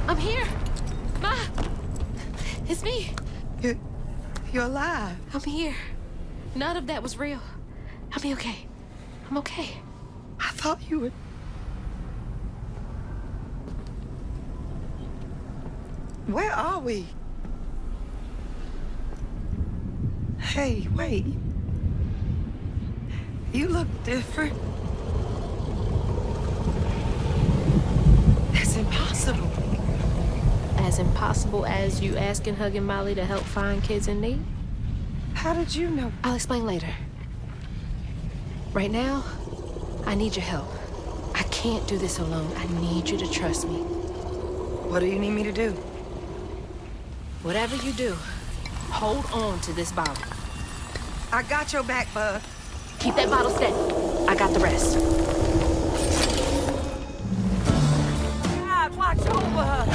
I'm here. Ma! It's me. You're alive. I'm here. None of that was real. I'll be okay. I'm okay. I thought you would... Where are we? Hey, wait. You look different. That's impossible. As impossible as you asking Huggin' Molly to help find kids in need? How did you know? I'll explain later. Right now, I need your help. I can't do this alone. I need you to trust me. What do you need me to do? Whatever you do, hold on to this bottle. I got your back, bud. Keep that bottle steady. I got the rest. God, watch over her.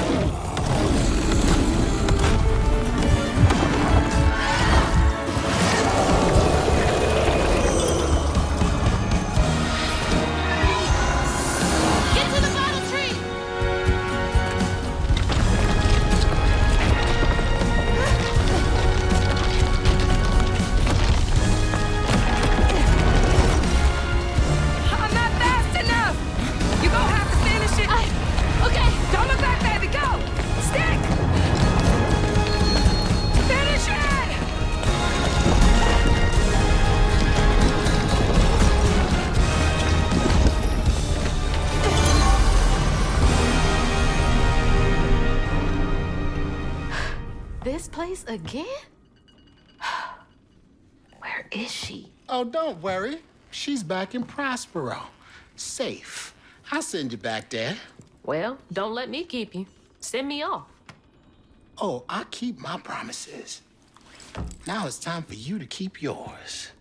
This place again? Where is she? Oh, don't worry. She's back in Prospero. Safe. I'll send you back there. Well, don't let me keep you. Send me off. Oh, I keep my promises. Now it's time for you to keep yours.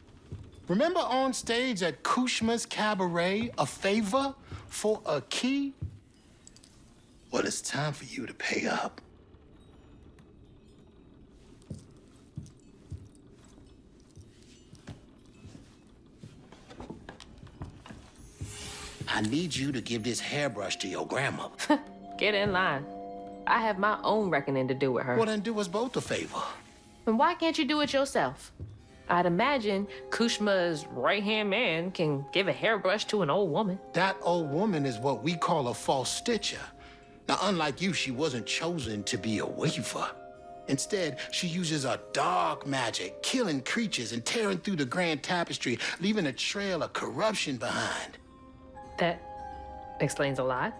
Remember on stage at Kushma's Cabaret, a favor for a key? Well, it's time for you to pay up. I need you to give this hairbrush to your grandmother. Get in line. I have my own reckoning to do with her. Well, then do us both a favor. And why can't you do it yourself? I'd imagine Kushma's right-hand man can give a hairbrush to an old woman. That old woman is what we call a false stitcher. Now, unlike you, she wasn't chosen to be a weaver. Instead, she uses a dark magic, killing creatures and tearing through the grand tapestry, leaving a trail of corruption behind. That explains a lot.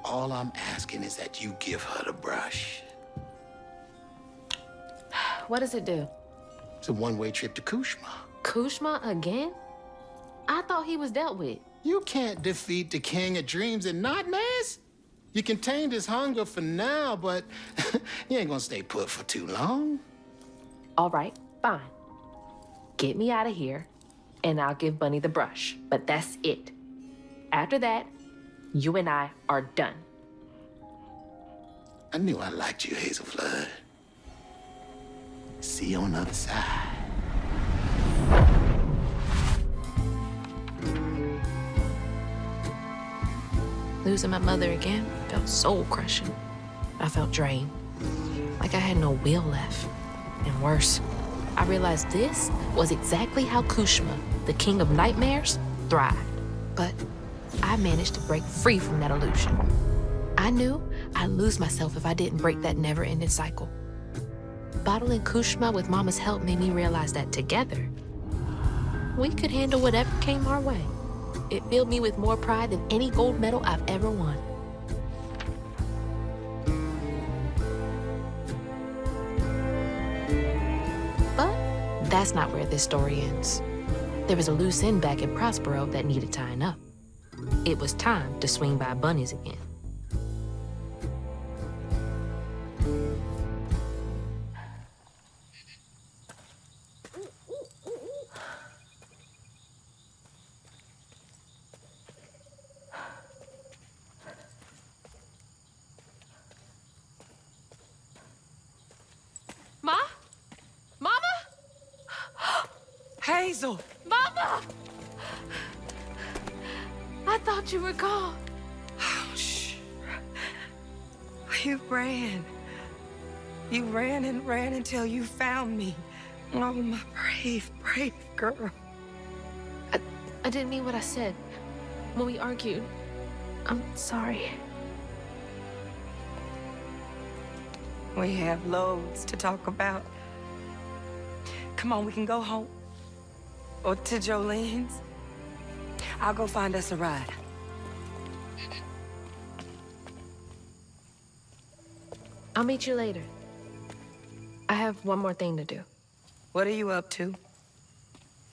All I'm asking is that you give her the brush. What does it do? It's a one-way trip to Kushma. Kushma again? I thought he was dealt with. You can't defeat the king of dreams and nightmares. You contained his hunger for now, but you ain't gonna stay put for too long. All right, fine. Get me out of here, and I'll give Bunny the brush. But that's it. After that, you and I are done. I knew I liked you, Hazel Flood. See you on the other side. Losing my mother again felt soul-crushing. I felt drained, like I had no will left. And worse, I realized this was exactly how Kushma, the king of nightmares, thrived. But I managed to break free from that illusion. I knew I'd lose myself if I didn't break that never-ending cycle. Bottling Kushma with Mama's help made me realize that together, we could handle whatever came our way. It filled me with more pride than any gold medal I've ever won. But that's not where this story ends. There was a loose end back in Prospero that needed tying up. It was time to swing by Bunny's again. Ma? Mama? Hazel! Mama! I thought you were gone. Oh, shh. You ran. You ran and ran until you found me. Oh, my brave, brave girl. I didn't mean what I said when we argued. I'm sorry. We have loads to talk about. Come on, we can go home. Or to Jolene's. I'll go find us a ride. I'll meet you later. I have one more thing to do. What are you up to?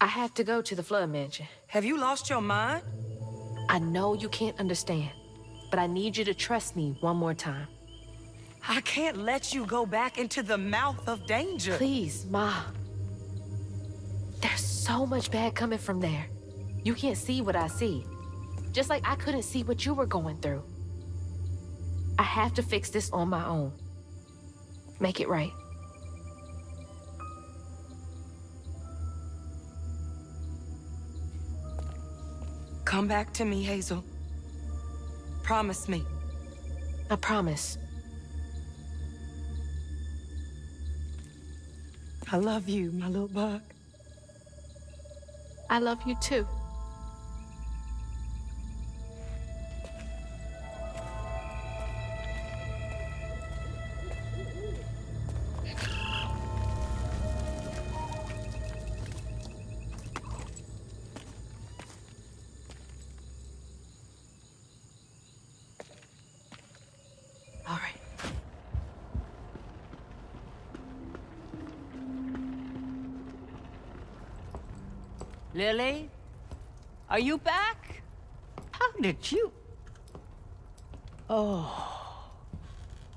I have to go to the Flood Mansion. Have you lost your mind? I know you can't understand, but I need you to trust me one more time. I can't let you go back into the mouth of danger. Please, Ma. There's so much bad coming from there. You can't see what I see. Just like I couldn't see what you were going through. I have to fix this on my own. Make it right. Come back to me, Hazel. Promise me. I promise. I love you, my little bug. I love you too. All right. Lily? Are you back? How did you? Oh,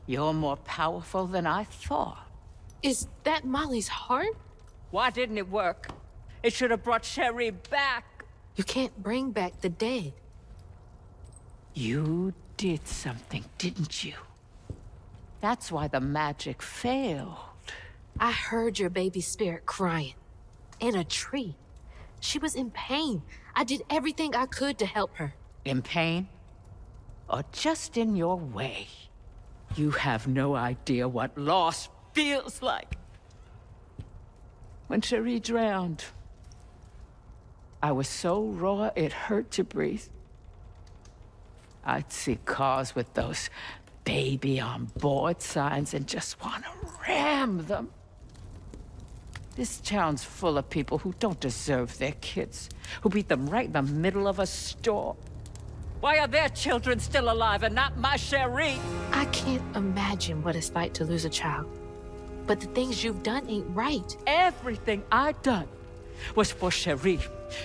you're more powerful than I thought. Is that Molly's heart? Why didn't it work? It should have brought Sherry back. You can't bring back the dead. You did something, didn't you? That's why the magic failed. I heard your baby spirit crying. In a tree. She was in pain. I did everything I could to help her. In pain? Or just in your way? You have no idea what loss feels like. When Cherie drowned, I was so raw it hurt to breathe. I'd see cars with those baby on board signs and just want to ram them. This town's full of people who don't deserve their kids, who beat them right in the middle of a storm. Why are their children still alive and not my Cherie? I can't imagine what it's like to lose a child. But the things you've done ain't right. Everything I've done was for Cherie.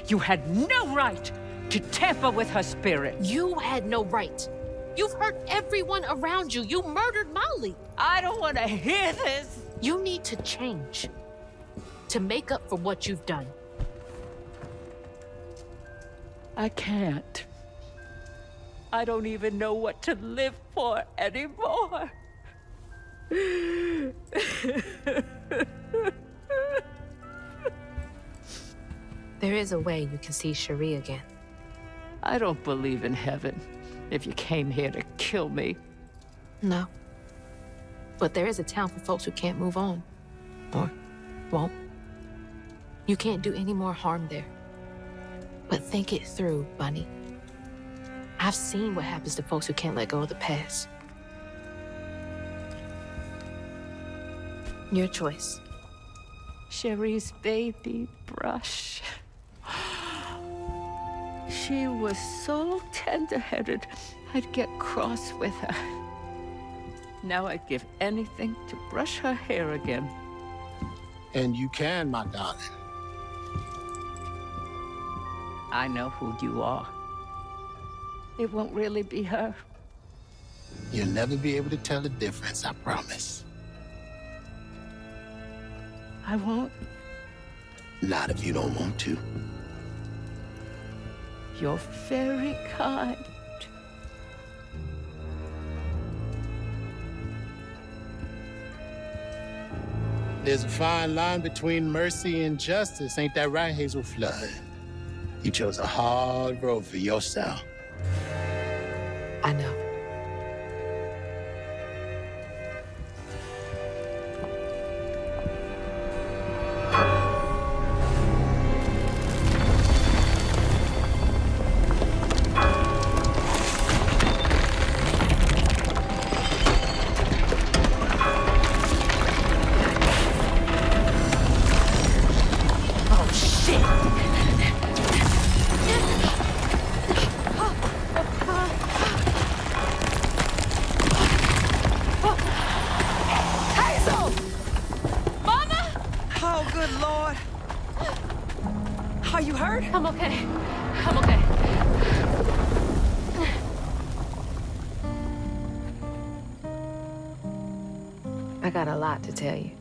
You had no right to tamper with her spirit. You had no right. You've hurt everyone around you. You murdered Molly. I don't want to hear this. You need to change to make up for what you've done. I can't. I don't even know what to live for anymore. There is a way you can see Cherie again. I don't believe in heaven if you came here to kill me. No. But there is a town for folks who can't move on. Or won't. You can't do any more harm there. But think it through, Bunny. I've seen what happens to folks who can't let go of the past. Your choice. Cherie's baby brush. She was so tender-headed, I'd get cross with her. Now I'd give anything to brush her hair again. And you can, my darling. I know who you are. It won't really be her. You'll never be able to tell the difference, I promise. I won't. Not if you don't want to. You're very kind. There's a fine line between mercy and justice, ain't that right, Hazel Flood? You chose a hard road for yourself. I know. I'm okay. I'm okay. I got a lot to tell you.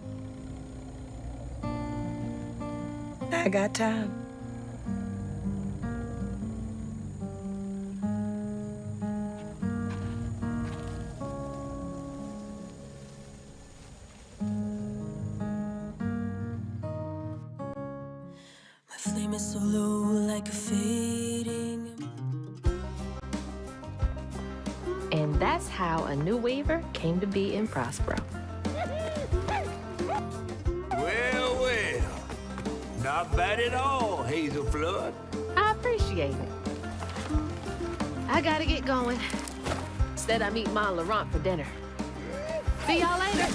I got time. Flame is so low, like a fading. And that's how a new weaver came to be in Prospero. Well, well. Not bad at all, Hazel Flood. I appreciate it. I gotta get going. Instead, I meet Ma Laurent for dinner. See y'all later.